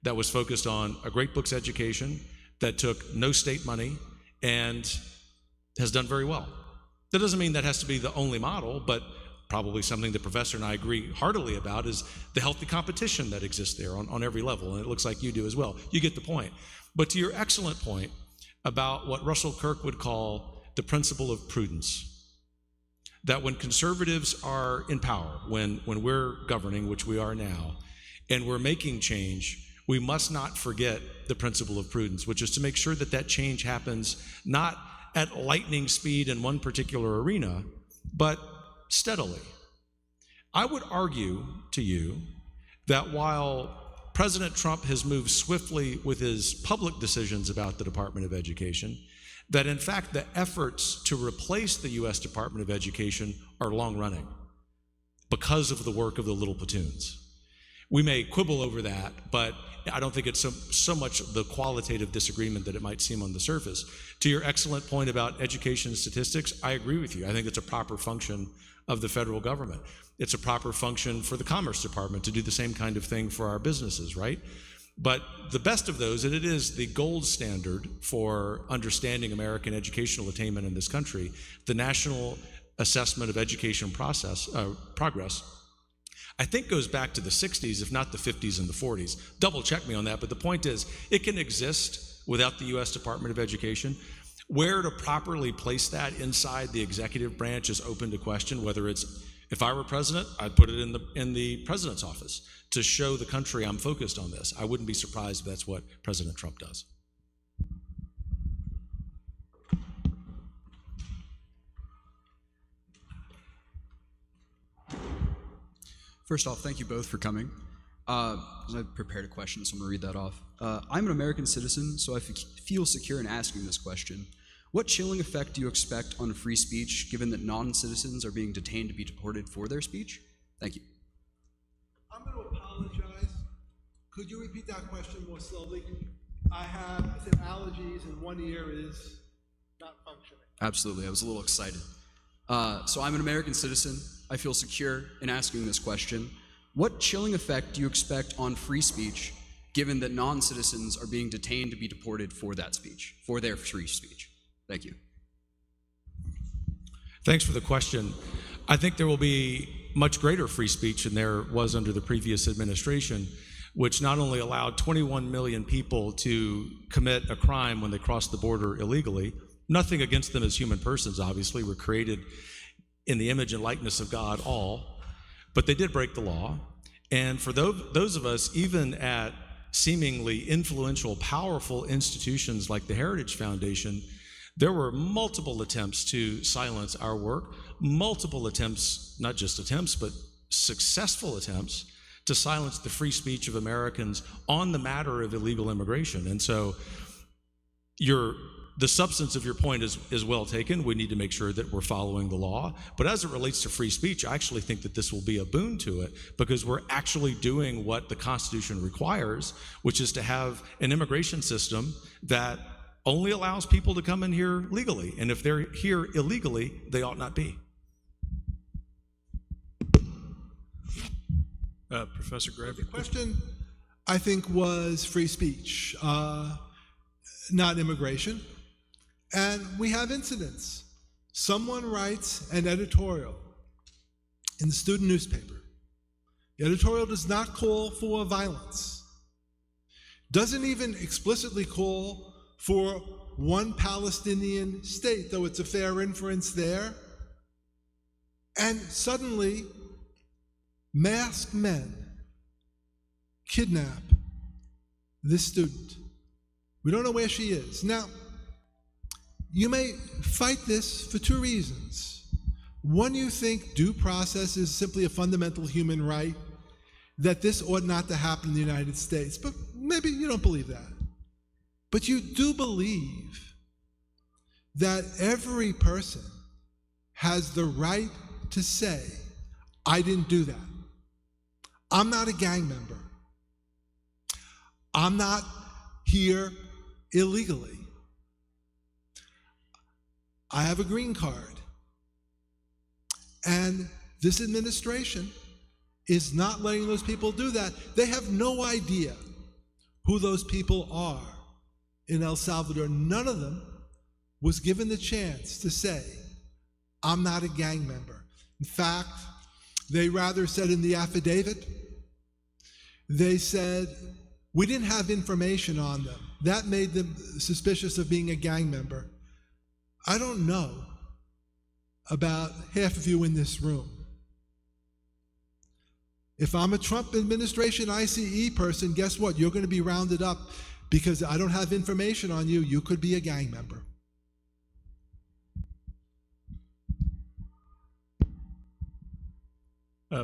Speaker 2: that was focused on a great books education that took no state money and has done very well. That doesn't mean that has to be the only model, but probably something the professor and I agree heartily about is the healthy competition that exists there on every level, and it looks like you do as well. You get the point. But to your excellent point about what Russell Kirk would call the principle of prudence, that when conservatives are in power, when we're governing, which we are now, and we're making change, we must not forget the principle of prudence, which is to make sure that that change happens not at lightning speed in one particular arena, but steadily. I would argue to you that while President Trump has moved swiftly with his public decisions about the Department of Education, that in fact the efforts to replace the U.S. Department of Education are long running because of the work of the little platoons. We may quibble over that, but I don't think it's so much the qualitative disagreement that it might seem on the surface. To your excellent point about education statistics, I agree with you. I think it's a proper function of the federal government. It's a proper function for the Commerce Department to do the same kind of thing for our businesses, right? But the best of those, and it is the gold standard for understanding American educational attainment in this country, the National Assessment of Education Progress, I think goes back to the 60s, if not the 50s and the 40s. Double check me on that, but the point is, it can exist without the U.S. Department of Education. Where to properly place that inside the executive branch is open to question, whether it's, if I were president, I'd put it in the president's office to show the country I'm focused on this. I wouldn't be surprised if that's what President Trump does.
Speaker 5: First off, thank you both for coming. I prepared a question, so I'm going to read that off. I'm an American citizen, so I feel secure in asking this question. What chilling effect do you expect on free speech, given that non-citizens are being detained to be deported for their speech? Thank you.
Speaker 3: Could you repeat that question more slowly? I have allergies and one ear is not functioning.
Speaker 5: Absolutely, I was a little excited. So I'm an American citizen. I feel secure in asking this question. What chilling effect do you expect on free speech, given that non-citizens are being detained to be deported for that speech, for their free speech? Thank you.
Speaker 2: Thanks for the question. I think there will be much greater free speech than there was under the previous administration, which not only allowed 21 million people to commit a crime when they crossed the border illegally. Nothing against them as human persons, obviously. We're created in the image and likeness of God all. But they did break the law. And for those of us, even at seemingly influential, powerful institutions like the Heritage Foundation, there were multiple attempts to silence our work, multiple attempts, not just attempts, but successful attempts to silence the free speech of Americans on the matter of illegal immigration. And so the substance of your point is well taken. We need to make sure that we're following the law. But as it relates to free speech, I actually think that this will be a boon to it, because we're actually doing what the Constitution requires, which is to have an immigration system that only allows people to come in here legally. And if they're here illegally, they ought not be.
Speaker 6: Professor Graber.
Speaker 3: The question, I think, was free speech, not immigration. And we have incidents. Someone writes an editorial in the student newspaper. The editorial does not call for violence, doesn't even explicitly call for one Palestinian state, though it's a fair inference there. And suddenly, masked men kidnap this student. We don't know where she is. Now, you may fight this for two reasons. One, you think due process is simply a fundamental human right, that this ought not to happen in the United States, but maybe you don't believe that. But you do believe that every person has the right to say, I didn't do that. I'm not a gang member. I'm not here illegally. I have a green card. And this administration is not letting those people do that. They have no idea who those people are in El Salvador. None of them was given the chance to say, I'm not a gang member. In fact, they rather said in the affidavit, they said, we didn't have information on them. That made them suspicious of being a gang member. I don't know about half of you in this room. If I'm a Trump administration ICE person, guess what? You're going to be rounded up because I don't have information on you. You could be a gang member.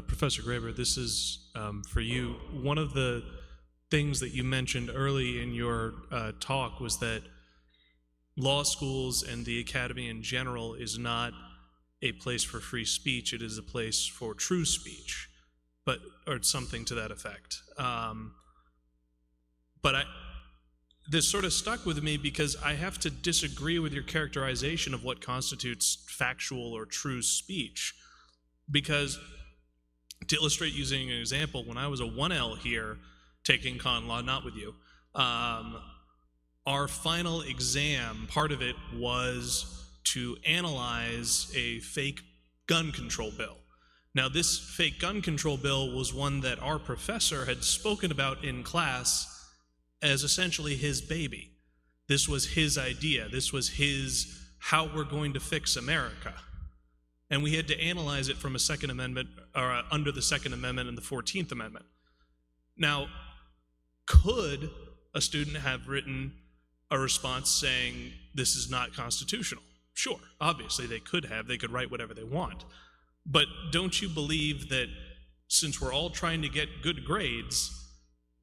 Speaker 6: Professor Graber, this is for you. One of the things that you mentioned early in your talk was that law schools and the academy in general is not a place for free speech. It is a place for true speech, or something to that effect. This sort of stuck with me because I have to disagree with your characterization of what constitutes factual or true speech. Because, to illustrate using an example, when I was a 1L here, taking con law, not with you, our final exam, part of it was to analyze a fake gun control bill. Now, this fake gun control bill was one that our professor had spoken about in class as essentially his baby. This was his idea. This was his how we're going to fix America. And we had to analyze it from a Second Amendment, or under the Second Amendment and the 14th Amendment. Now, could a student have written a response saying this is not constitutional? Sure, obviously they could have. They could write whatever they want. But don't you believe that since we're all trying to get good grades,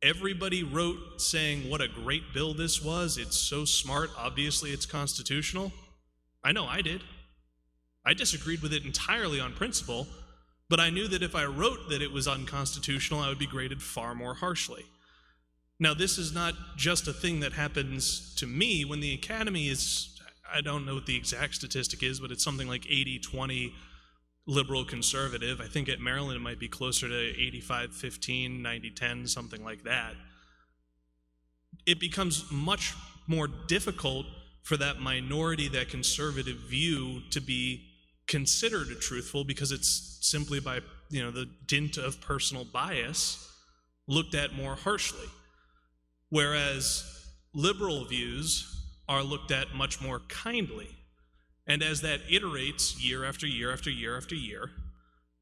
Speaker 6: everybody wrote saying what a great bill this was, it's so smart, obviously it's constitutional? I know I did. I disagreed with it entirely on principle, but I knew that if I wrote that it was unconstitutional, I would be graded far more harshly. Now, this is not just a thing that happens to me. When the academy is, I don't know what the exact statistic is, but it's something like 80-20 liberal conservative. I think at Maryland it might be closer to 85-15, 90-10, something like that. It becomes much more difficult for that minority, that conservative view, to be considered truthful, because it's simply by, the dint of personal bias looked at more harshly. Whereas liberal views are looked at much more kindly. And as that iterates year after year after year after year,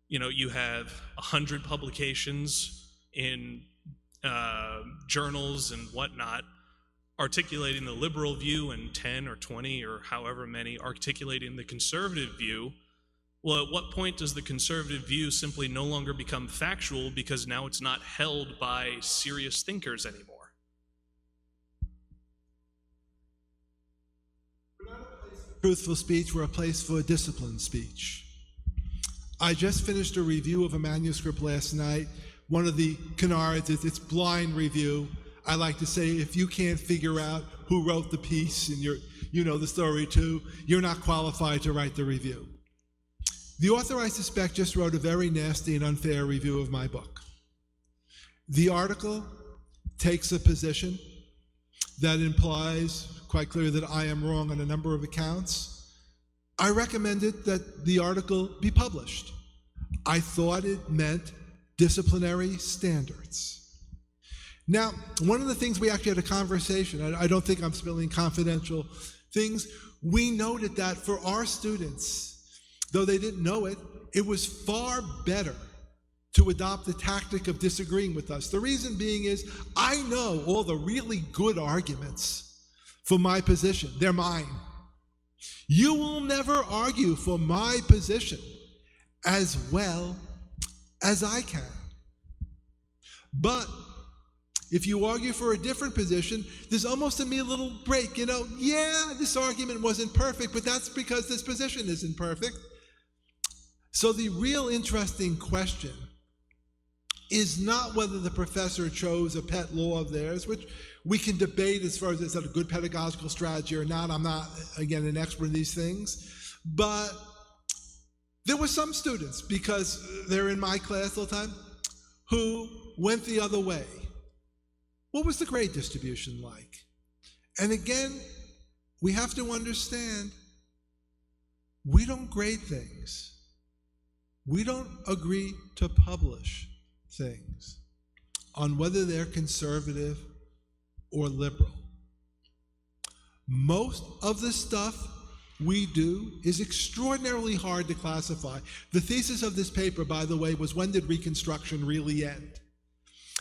Speaker 6: you have 100 publications in journals and whatnot articulating the liberal view, and 10 or 20 or however many articulating the conservative view. Well, at what point does the conservative view simply no longer become factual because now it's not held by serious thinkers anymore?
Speaker 3: Truthful speech, we're a place for disciplined speech. I just finished a review of a manuscript last night. One of the canards is it's blind review. I like to say, if you can't figure out who wrote the piece and you know the story too, you're not qualified to write the review. The author, I suspect, just wrote a very nasty and unfair review of my book. The article takes a position that implies quite clearly that I am wrong on a number of accounts. I recommended that the article be published. I thought it meant disciplinary standards. Now, one of the things we actually had a conversation, I don't think I'm spilling confidential things, we noted that for our students, though they didn't know it, it was far better to adopt the tactic of disagreeing with us. The reason being is, I know all the really good arguments for my position. They're mine. You will never argue for my position as well as I can. But if you argue for a different position, there's almost in me a little break. Yeah, this argument wasn't perfect, but that's because this position isn't perfect. So the real interesting question is not whether the professor chose a pet law of theirs, which we can debate as far as is that a good pedagogical strategy or not. I'm not, again, an expert in these things. But there were some students, because they're in my class all the time, who went the other way. What was the grade distribution like? And again, we have to understand, we don't grade things. We don't agree to publish things on whether they're conservative or liberal. Most of the stuff we do is extraordinarily hard to classify. The thesis of this paper, by the way, was, when did Reconstruction really end?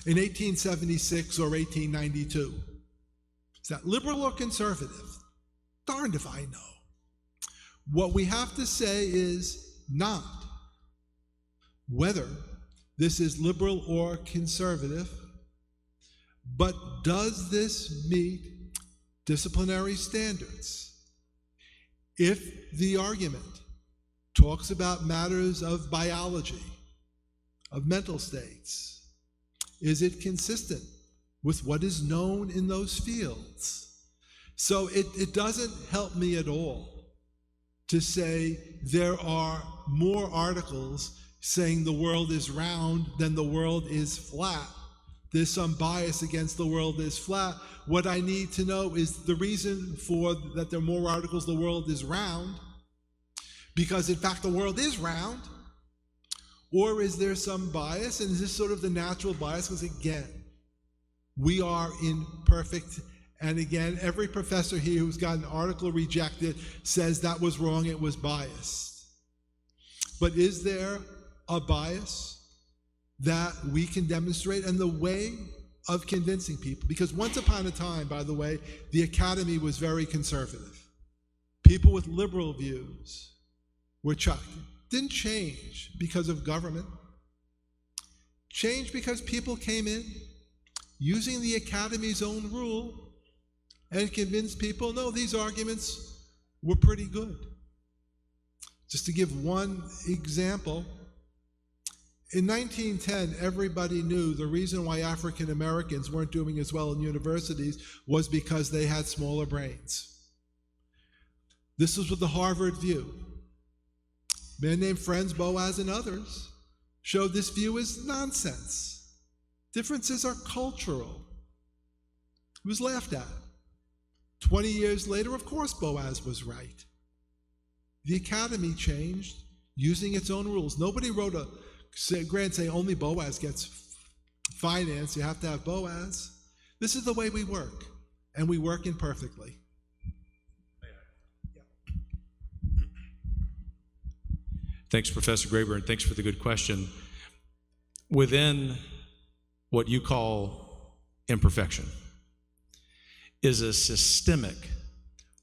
Speaker 3: In 1876 or 1892. Is that liberal or conservative? Darned if I know. What we have to say is not whether this is liberal or conservative, but does this meet disciplinary standards? If the argument talks about matters of biology, of mental states, is it consistent with what is known in those fields? So it doesn't help me at all to say there are more articles saying the world is round than the world is flat. There's some bias against the world is flat. What I need to know is the reason for that there are more articles the world is round, because in fact the world is round, or is there some bias, and is this sort of the natural bias? Because again, we are imperfect, and again, every professor here who's got an article rejected says that was wrong, it was biased. But is there a bias that we can demonstrate? And the way of convincing people, because once upon a time, by the way, the academy was very conservative. People with liberal views were chucked. Didn't change because of government. Changed because people came in using the academy's own rule and convinced people, no, these arguments were pretty good. Just to give one example, In 1910, everybody knew the reason why African Americans weren't doing as well in universities was because they had smaller brains. This was with the Harvard view. A man named Franz Boas and others showed this view as nonsense. Differences are cultural. It was laughed at. 20 years later, of course, Boas was right. The academy changed using its own rules. Nobody wrote a grant saying only Boas gets finance. You have to have Boas. This is the way we work, and we work imperfectly.
Speaker 2: Thanks, Professor Graber, and thanks for the good question. Within what you call imperfection is a systemic,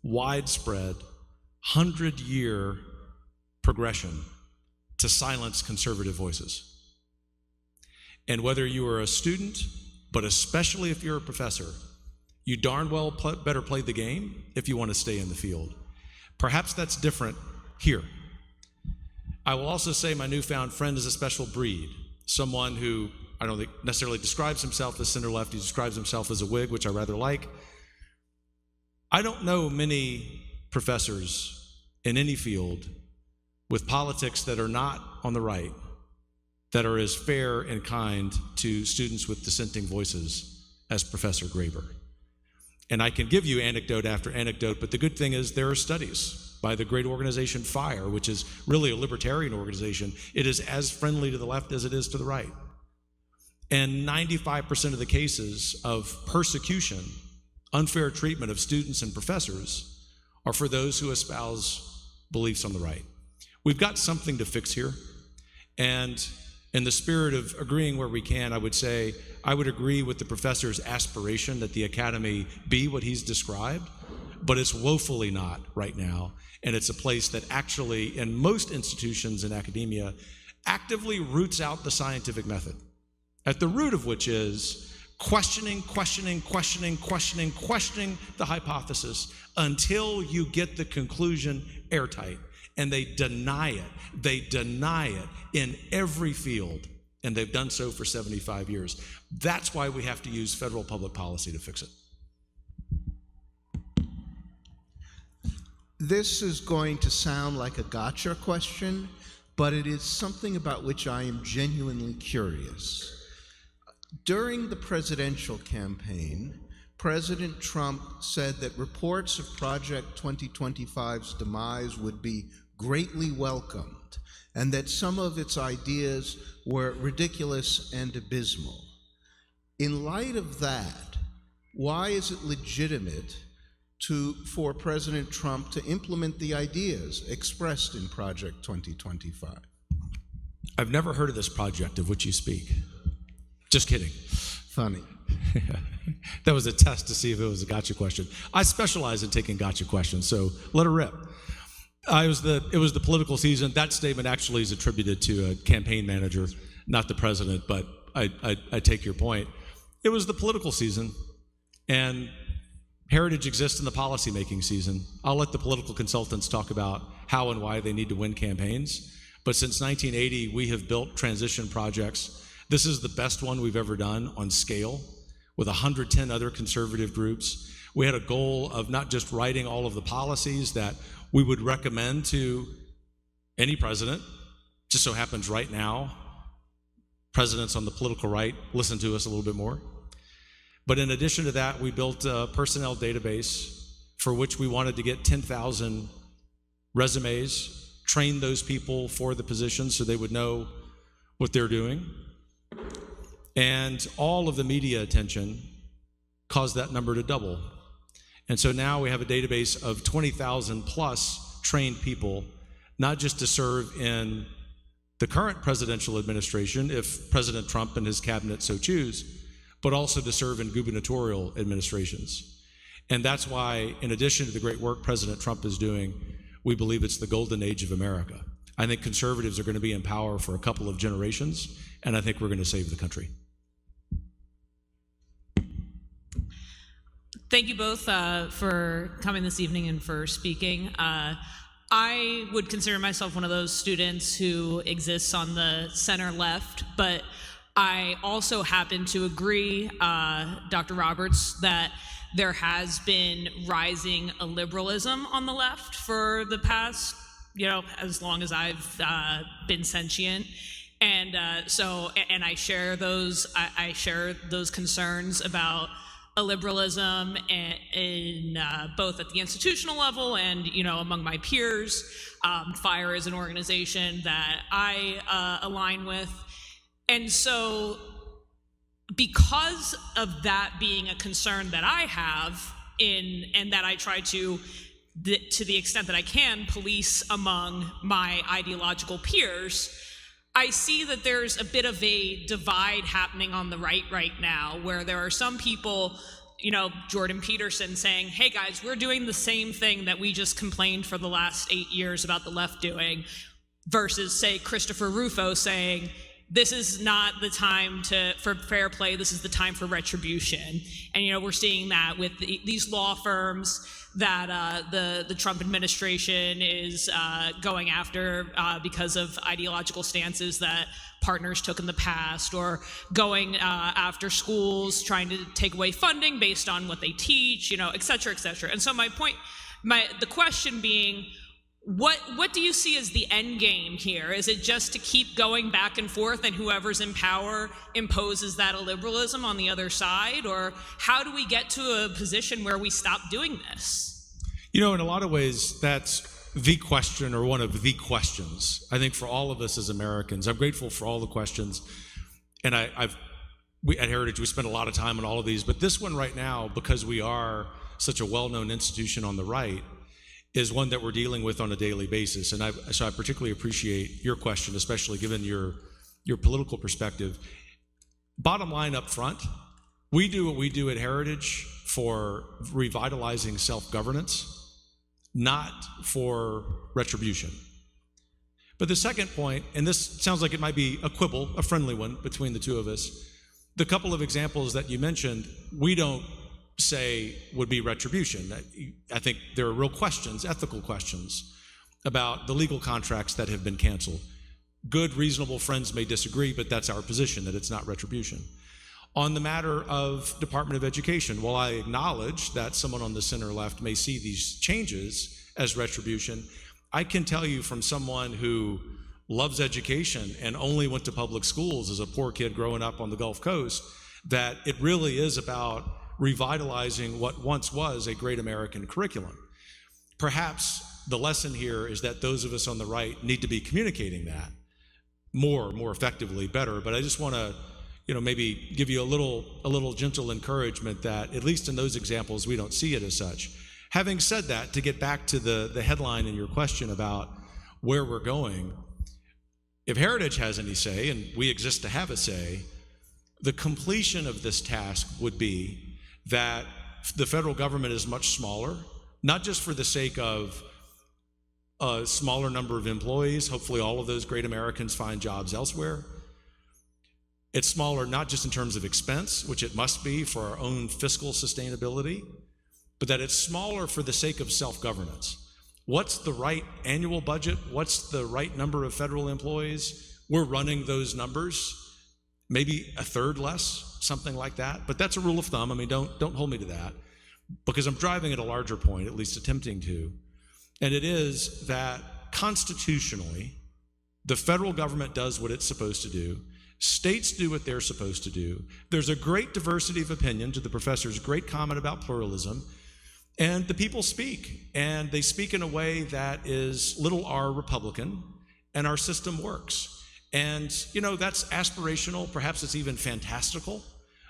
Speaker 2: widespread, 100-year progression to silence conservative voices. And whether you are a student, but especially if you're a professor, you darn well better play the game if you want to stay in the field. Perhaps that's different here. I will also say my newfound friend is a special breed, someone who I don't think necessarily describes himself as center-left. He describes himself as a Whig, which I rather like. I don't know many professors in any field with politics that are not on the right, that are as fair and kind to students with dissenting voices as Professor Graber. And I can give you anecdote after anecdote, but the good thing is there are studies by the great organization FIRE, which is really a libertarian organization. It is as friendly to the left as it is to the right. And 95% of the cases of persecution, unfair treatment of students and professors are for those who espouse beliefs on the right. We've got something to fix here, and in the spirit of agreeing where we can, I would say I would agree with the professor's aspiration that the academy be what he's described, but it's woefully not right now, and it's a place that actually, in most institutions in academia, actively roots out the scientific method, at the root of which is questioning the hypothesis until you get the conclusion airtight. And they deny it. They deny it in every field, and they've done so for 75 years. That's why we have to use federal public policy to fix it.
Speaker 7: This is going to sound like a gotcha question, but it is something about which I am genuinely curious. During the presidential campaign, President Trump said that reports of Project 2025's demise would be greatly welcomed, and that some of its ideas were ridiculous and abysmal. In light of that, why is it legitimate for President Trump to implement the ideas expressed in Project 2025?
Speaker 2: I've never heard of this project of which you speak. Just kidding.
Speaker 7: Funny.
Speaker 2: That was a test to see if it was a gotcha question. I specialize in taking gotcha questions, so let her rip. It was the political season. That statement actually is attributed to a campaign manager, not the president, but I take your point. It was the political season, and heritage exists in the policymaking season. I'll let the political consultants talk about how and why they need to win campaigns, but since 1980, we have built transition projects. This is the best one we've ever done on scale, with 110 other conservative groups. We had a goal of not just writing all of the policies that we would recommend to any president. Just so happens right now, presidents on the political right listen to us a little bit more. But in addition to that, we built a personnel database for which we wanted to get 10,000 resumes, train those people for the positions so they would know what they're doing. And all of the media attention caused that number to double. And so now we have a database of 20,000 plus trained people, not just to serve in the current presidential administration, if President Trump and his cabinet so choose, but also to serve in gubernatorial administrations. And that's why, in addition to the great work President Trump is doing, we believe it's the golden age of America. I think conservatives are going to be in power for a couple of generations, and I think we're going to save the country.
Speaker 8: Thank you both for coming this evening and for speaking. I would consider myself one of those students who exists on the center left, but I also happen to agree, Dr. Roberts, that there has been rising illiberalism on the left for the past, as long as I've been sentient. And and I share those concerns about illiberalism in both at the institutional level and among my peers. FIRE is an organization that I align with, and so because of that being a concern that I have and that I try to the extent that I can police among my ideological peers, I see that there's a bit of a divide happening on the right now, where there are some people, Jordan Peterson saying, hey guys, we're doing the same thing that we just complained for the last 8 years about the left doing, versus, say, Christopher Rufo saying, this is not the time for fair play, this is the time for retribution. And we're seeing that with these law firms that the Trump administration is going after because of ideological stances that partners took in the past, or going after schools, trying to take away funding based on what they teach, et cetera, et cetera. And so the question being, what do you see as the end game here? Is it just to keep going back and forth and whoever's in power imposes that illiberalism on the other side? Or how do we get to a position where we stop doing this?
Speaker 2: In a lot of ways, that's the question, or one of the questions. I think for all of us as Americans, I'm grateful for all the questions. And we at Heritage, we spend a lot of time on all of these, but this one right now, because we are such a well-known institution on the right, is one that we're dealing with on a daily basis. And so I particularly appreciate your question, especially given your political perspective. Bottom line up front, we do what we do at Heritage for revitalizing self-governance, not for retribution. But the second point, and this sounds like it might be a quibble, a friendly one between the two of us, the couple of examples that you mentioned, we don't say would be retribution. I think there are real questions, ethical questions, about the legal contracts that have been canceled. Good, reasonable friends may disagree, but that's our position, that it's not retribution. On the matter of Department of Education, while I acknowledge that someone on the center left may see these changes as retribution, I can tell you from someone who loves education and only went to public schools as a poor kid growing up on the Gulf Coast, that it really is about revitalizing what once was a great American curriculum. Perhaps the lesson here is that those of us on the right need to be communicating that more effectively, better. But I just want to, maybe give you a little gentle encouragement that at least in those examples, we don't see it as such. Having said that, to get back to the headline in your question about where we're going, if Heritage has any say, and we exist to have a say, the completion of this task would be that the federal government is much smaller, not just for the sake of a smaller number of employees. Hopefully all of those great Americans find jobs elsewhere. It's smaller not just in terms of expense, which it must be for our own fiscal sustainability, but that it's smaller for the sake of self-governance. What's the right annual budget? What's the right number of federal employees? We're running those numbers, maybe a third less, something like that. But that's a rule of thumb. I mean, don't hold me to that, because I'm driving at a larger point, at least attempting to. And it is that constitutionally, the federal government does what it's supposed to do. States do what they're supposed to do. There's a great diversity of opinion, to the professor's great comment about pluralism, and the people speak. And they speak in a way that is little r Republican, and our system works. And, that's aspirational, perhaps it's even fantastical,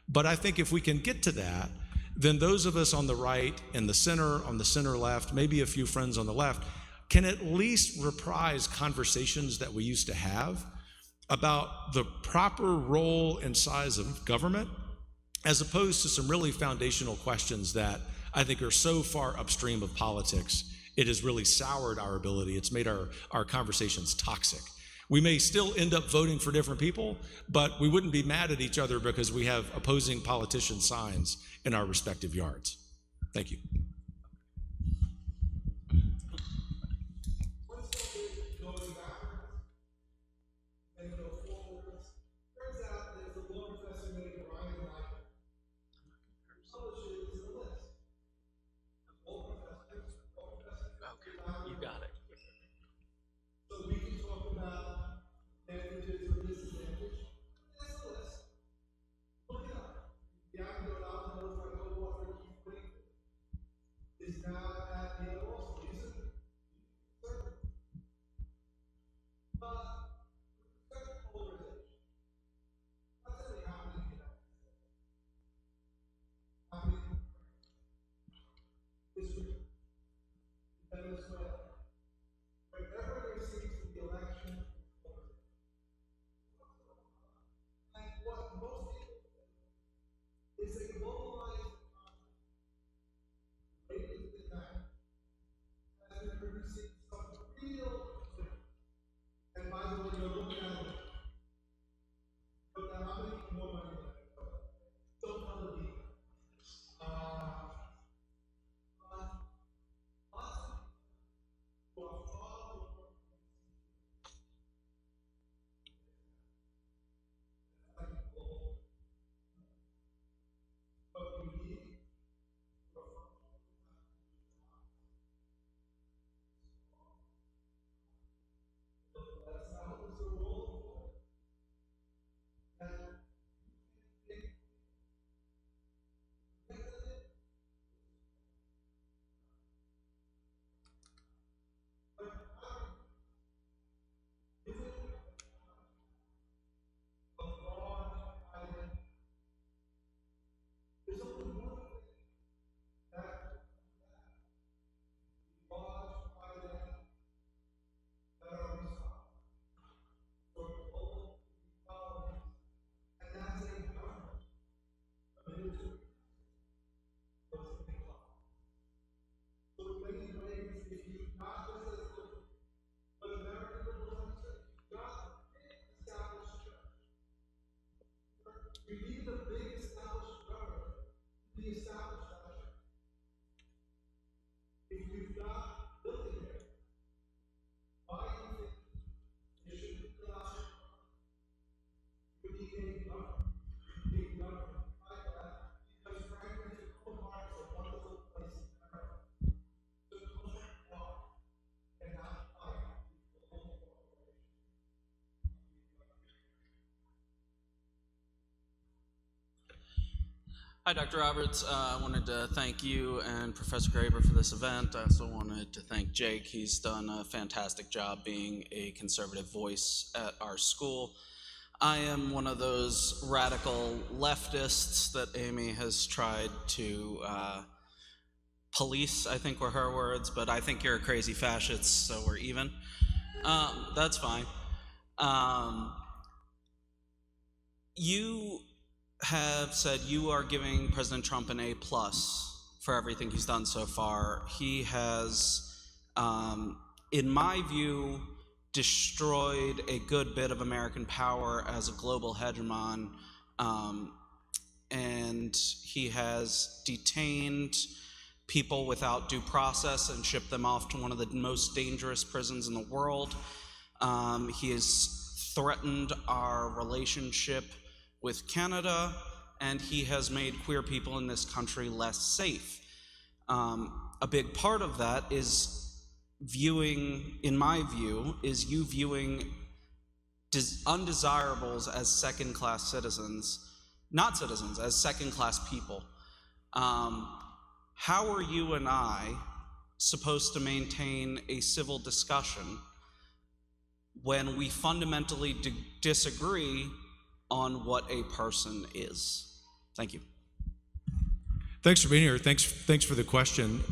Speaker 2: but I think if we can get to that, then those of us on the right and the center, on the center left, maybe a few friends on the left, can at least reprise conversations that we used to have about the proper role and size of government, as opposed to some really foundational questions that I think are so far upstream of politics, it has really soured our ability. It's made our conversations toxic. We may still end up voting for different people, but we wouldn't be mad at each other because we have opposing politician signs in our respective yards. Thank you.
Speaker 3: We need a big established government, the established government. If you've got billionaires, why do you think there should be class? We need a government, big government like that, because frankly, the coal mines are one of those places in America. The coal mine cannot fight the coal corporation.
Speaker 9: Hi, Dr. Roberts. I wanted to thank you and Professor Graber for this event. I also wanted to thank Jake. He's done a fantastic job being a conservative voice at our school. I am one of those radical leftists that Amy has tried to police, I think were her words, but I think you're a crazy fascist, so we're even. That's fine. You have said you are giving President Trump an A+ for everything he's done so far. He has, in my view, destroyed a good bit of American power as a global hegemon, and he has detained people without due process and shipped them off to one of the most dangerous prisons in the world. He has threatened our relationship with Canada, and he has made queer people in this country less safe. A big part of that is viewing, in my view, is you viewing undesirables as second-class citizens, not citizens, as second-class people. How are you and I supposed to maintain a civil discussion when we fundamentally disagree on what a person is? Thank you.
Speaker 2: Thanks for being here. Thanks for the question.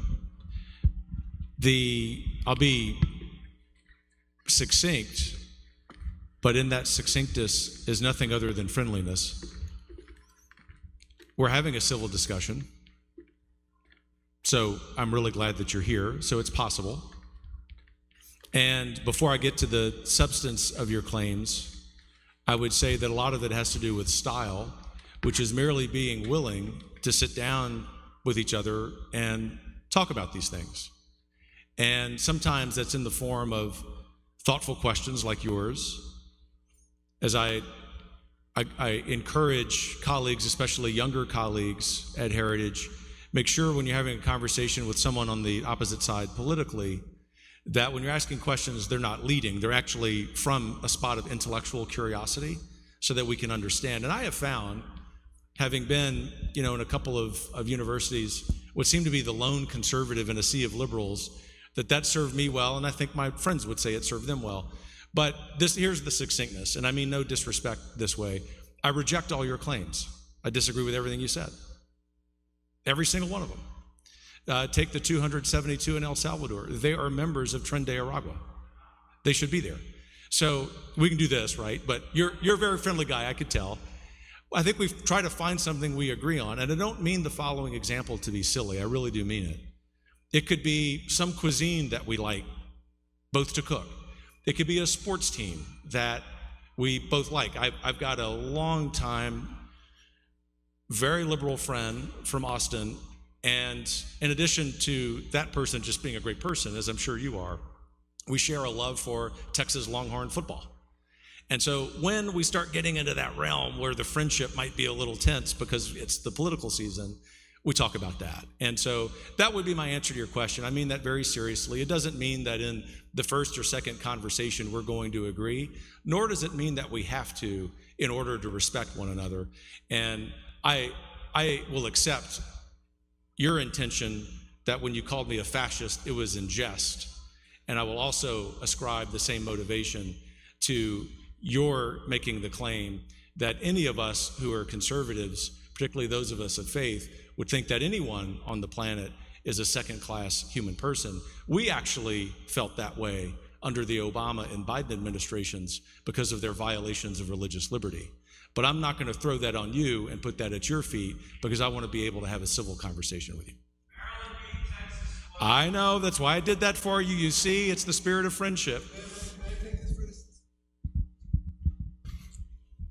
Speaker 2: I'll be succinct, but in that succinctness is nothing other than friendliness. We're having a civil discussion, so I'm really glad that you're here, so it's possible. And before I get to the substance of your claims, I would say that a lot of it has to do with style, which is merely being willing to sit down with each other and talk about these things. And sometimes that's in the form of thoughtful questions like yours. As I encourage colleagues, especially younger colleagues at Heritage, make sure when you're having a conversation with someone on the opposite side politically, that when you're asking questions, they're not leading. They're actually from a spot of intellectual curiosity so that we can understand. And I have found, having been, in a couple of universities, what seemed to be the lone conservative in a sea of liberals, that served me well, and I think my friends would say it served them well. But here's the succinctness, and I mean no disrespect this way. I reject all your claims. I disagree with everything you said. Every single one of them. Take the 272 in El Salvador. They are members of Tren de Aragua. They should be there. So we can do this, right? But you're a very friendly guy, I could tell. I think we've tried to find something we agree on, and I don't mean the following example to be silly. I really do mean it. It could be some cuisine that we like both to cook. It could be a sports team that we both like. I've got a long time, very liberal friend from Austin, and in addition to that person just being a great person, as I'm sure you are, we share a love for Texas Longhorn football. And so when we start getting into that realm where the friendship might be a little tense because it's the political season, we talk about that. And so that would be my answer to your question. I mean that very seriously. It doesn't mean that in the first or second conversation we're going to agree, nor does it mean that we have to in order to respect one another. And I will accept your intention that when you called me a fascist, it was in jest. And I will also ascribe the same motivation to your making the claim that any of us who are conservatives, particularly those of us of faith, would think that anyone on the planet is a second-class human person. We actually felt that way under the Obama and Biden administrations because of their violations of religious liberty. But I'm not going to throw that on you and put that at your feet because I want to be able to have a civil conversation with you. I know, that's why I did that for you. You see, it's the spirit of friendship.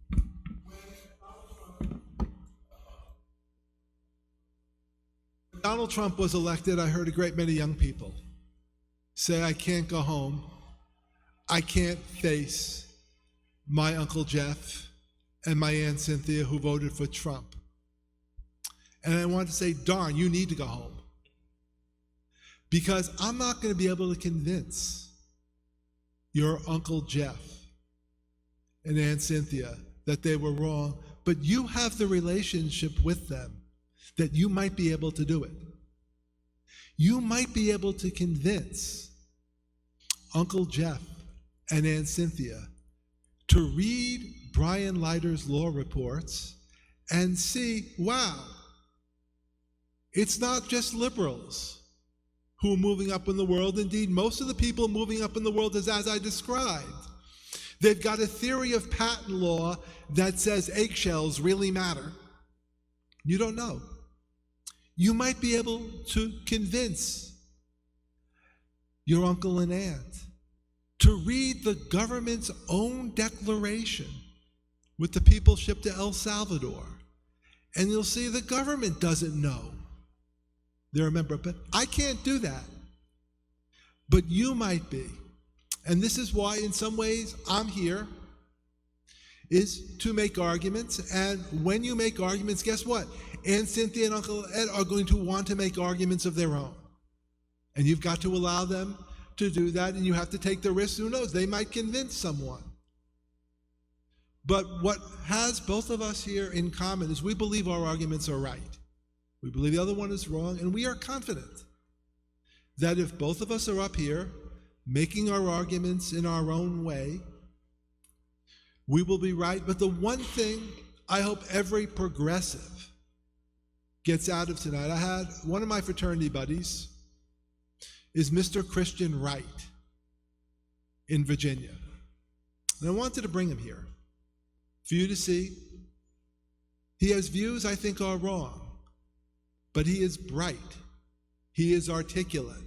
Speaker 3: When Donald Trump Donald Trump was elected, I heard a great many young people say, I can't go home. I can't face my Uncle Jeff and my Aunt Cynthia who voted for Trump. And I want to say, darn, you need to go home. Because I'm not going to be able to convince your Uncle Jeff and Aunt Cynthia that they were wrong, but you have the relationship with them that you might be able to do it. You might be able to convince Uncle Jeff and Aunt Cynthia to read Brian Leiter's law reports and see, wow, it's not just liberals who are moving up in the world. Indeed, most of the people moving up in the world is as I described. They've got a theory of patent law that says eggshells really matter. You don't know. You might be able to convince your uncle and aunt to read the government's own declaration with the people shipped to El Salvador. And you'll see the government doesn't know they're a member, but I can't do that. But you might be. And this is why, in some ways, I'm here, is to make arguments. And when you make arguments, guess what? Aunt Cynthia and Uncle Ed are going to want to make arguments of their own. And you've got to allow them to do that, and you have to take the risk. Who knows? They might convince someone. But what has both of us here in common is we believe our arguments are right. We believe the other one is wrong, and we are confident that if both of us are up here making our arguments in our own way, we will be right. But the one thing I hope every progressive gets out of tonight, I had one of my fraternity buddies is Mr. Christian Wright in Virginia. And I wanted to bring him here for you to see. He has views I think are wrong, but he is bright. He is articulate.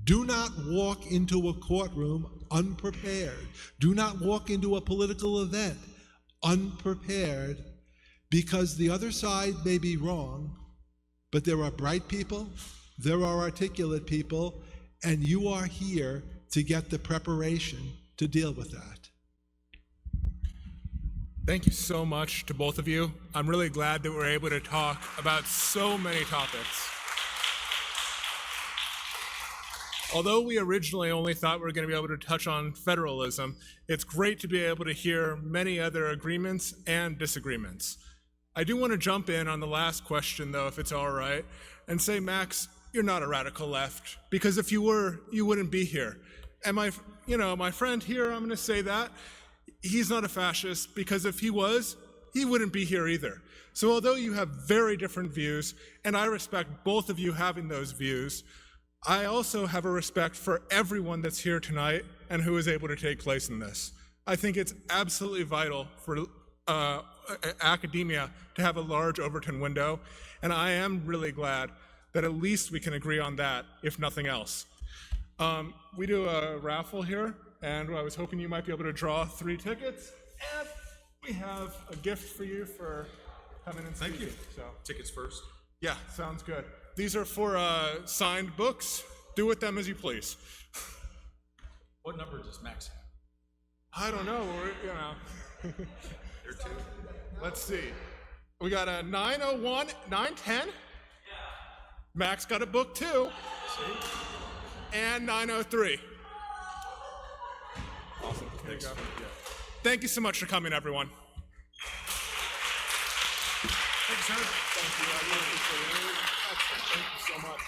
Speaker 3: Do not walk into a courtroom unprepared. Do not walk into a political event unprepared, because the other side may be wrong, but there are bright people, there are articulate people, and you are here to get the preparation to deal with that.
Speaker 1: Thank you so much to both of you. I'm really glad that we're able to talk about so many topics. Although we originally only thought we were going to be able to touch on federalism, it's great to be able to hear many other agreements and disagreements. I do want to jump in on the last question, though, if it's all right, and say, Max, you're not a radical left, because if you were, you wouldn't be here. And my friend here, I'm going to say that, he's not a fascist, because if he was, he wouldn't be here either. So although you have very different views, and I respect both of you having those views, I also have a respect for everyone that's here tonight and who is able to take place in this. I think it's absolutely vital for academia to have a large Overton window, and I am really glad that at least we can agree on that, if nothing else. We do a raffle here, and I was hoping you might be able to draw 3 tickets, and we have a gift for you for coming and speaking.
Speaker 2: Thank you.
Speaker 1: So,
Speaker 2: Tickets first.
Speaker 1: yeah, sounds good. These are for signed books. Do with them as you please.
Speaker 2: What number does Max have?
Speaker 1: I don't know.
Speaker 2: There too.
Speaker 1: Let's see. We got a 901, 910. Max got a book too. And 903. Awesome. There you go. Thank you so much for coming, everyone. Thank you, sir. Thank you. I really appreciate it. Thank you so much.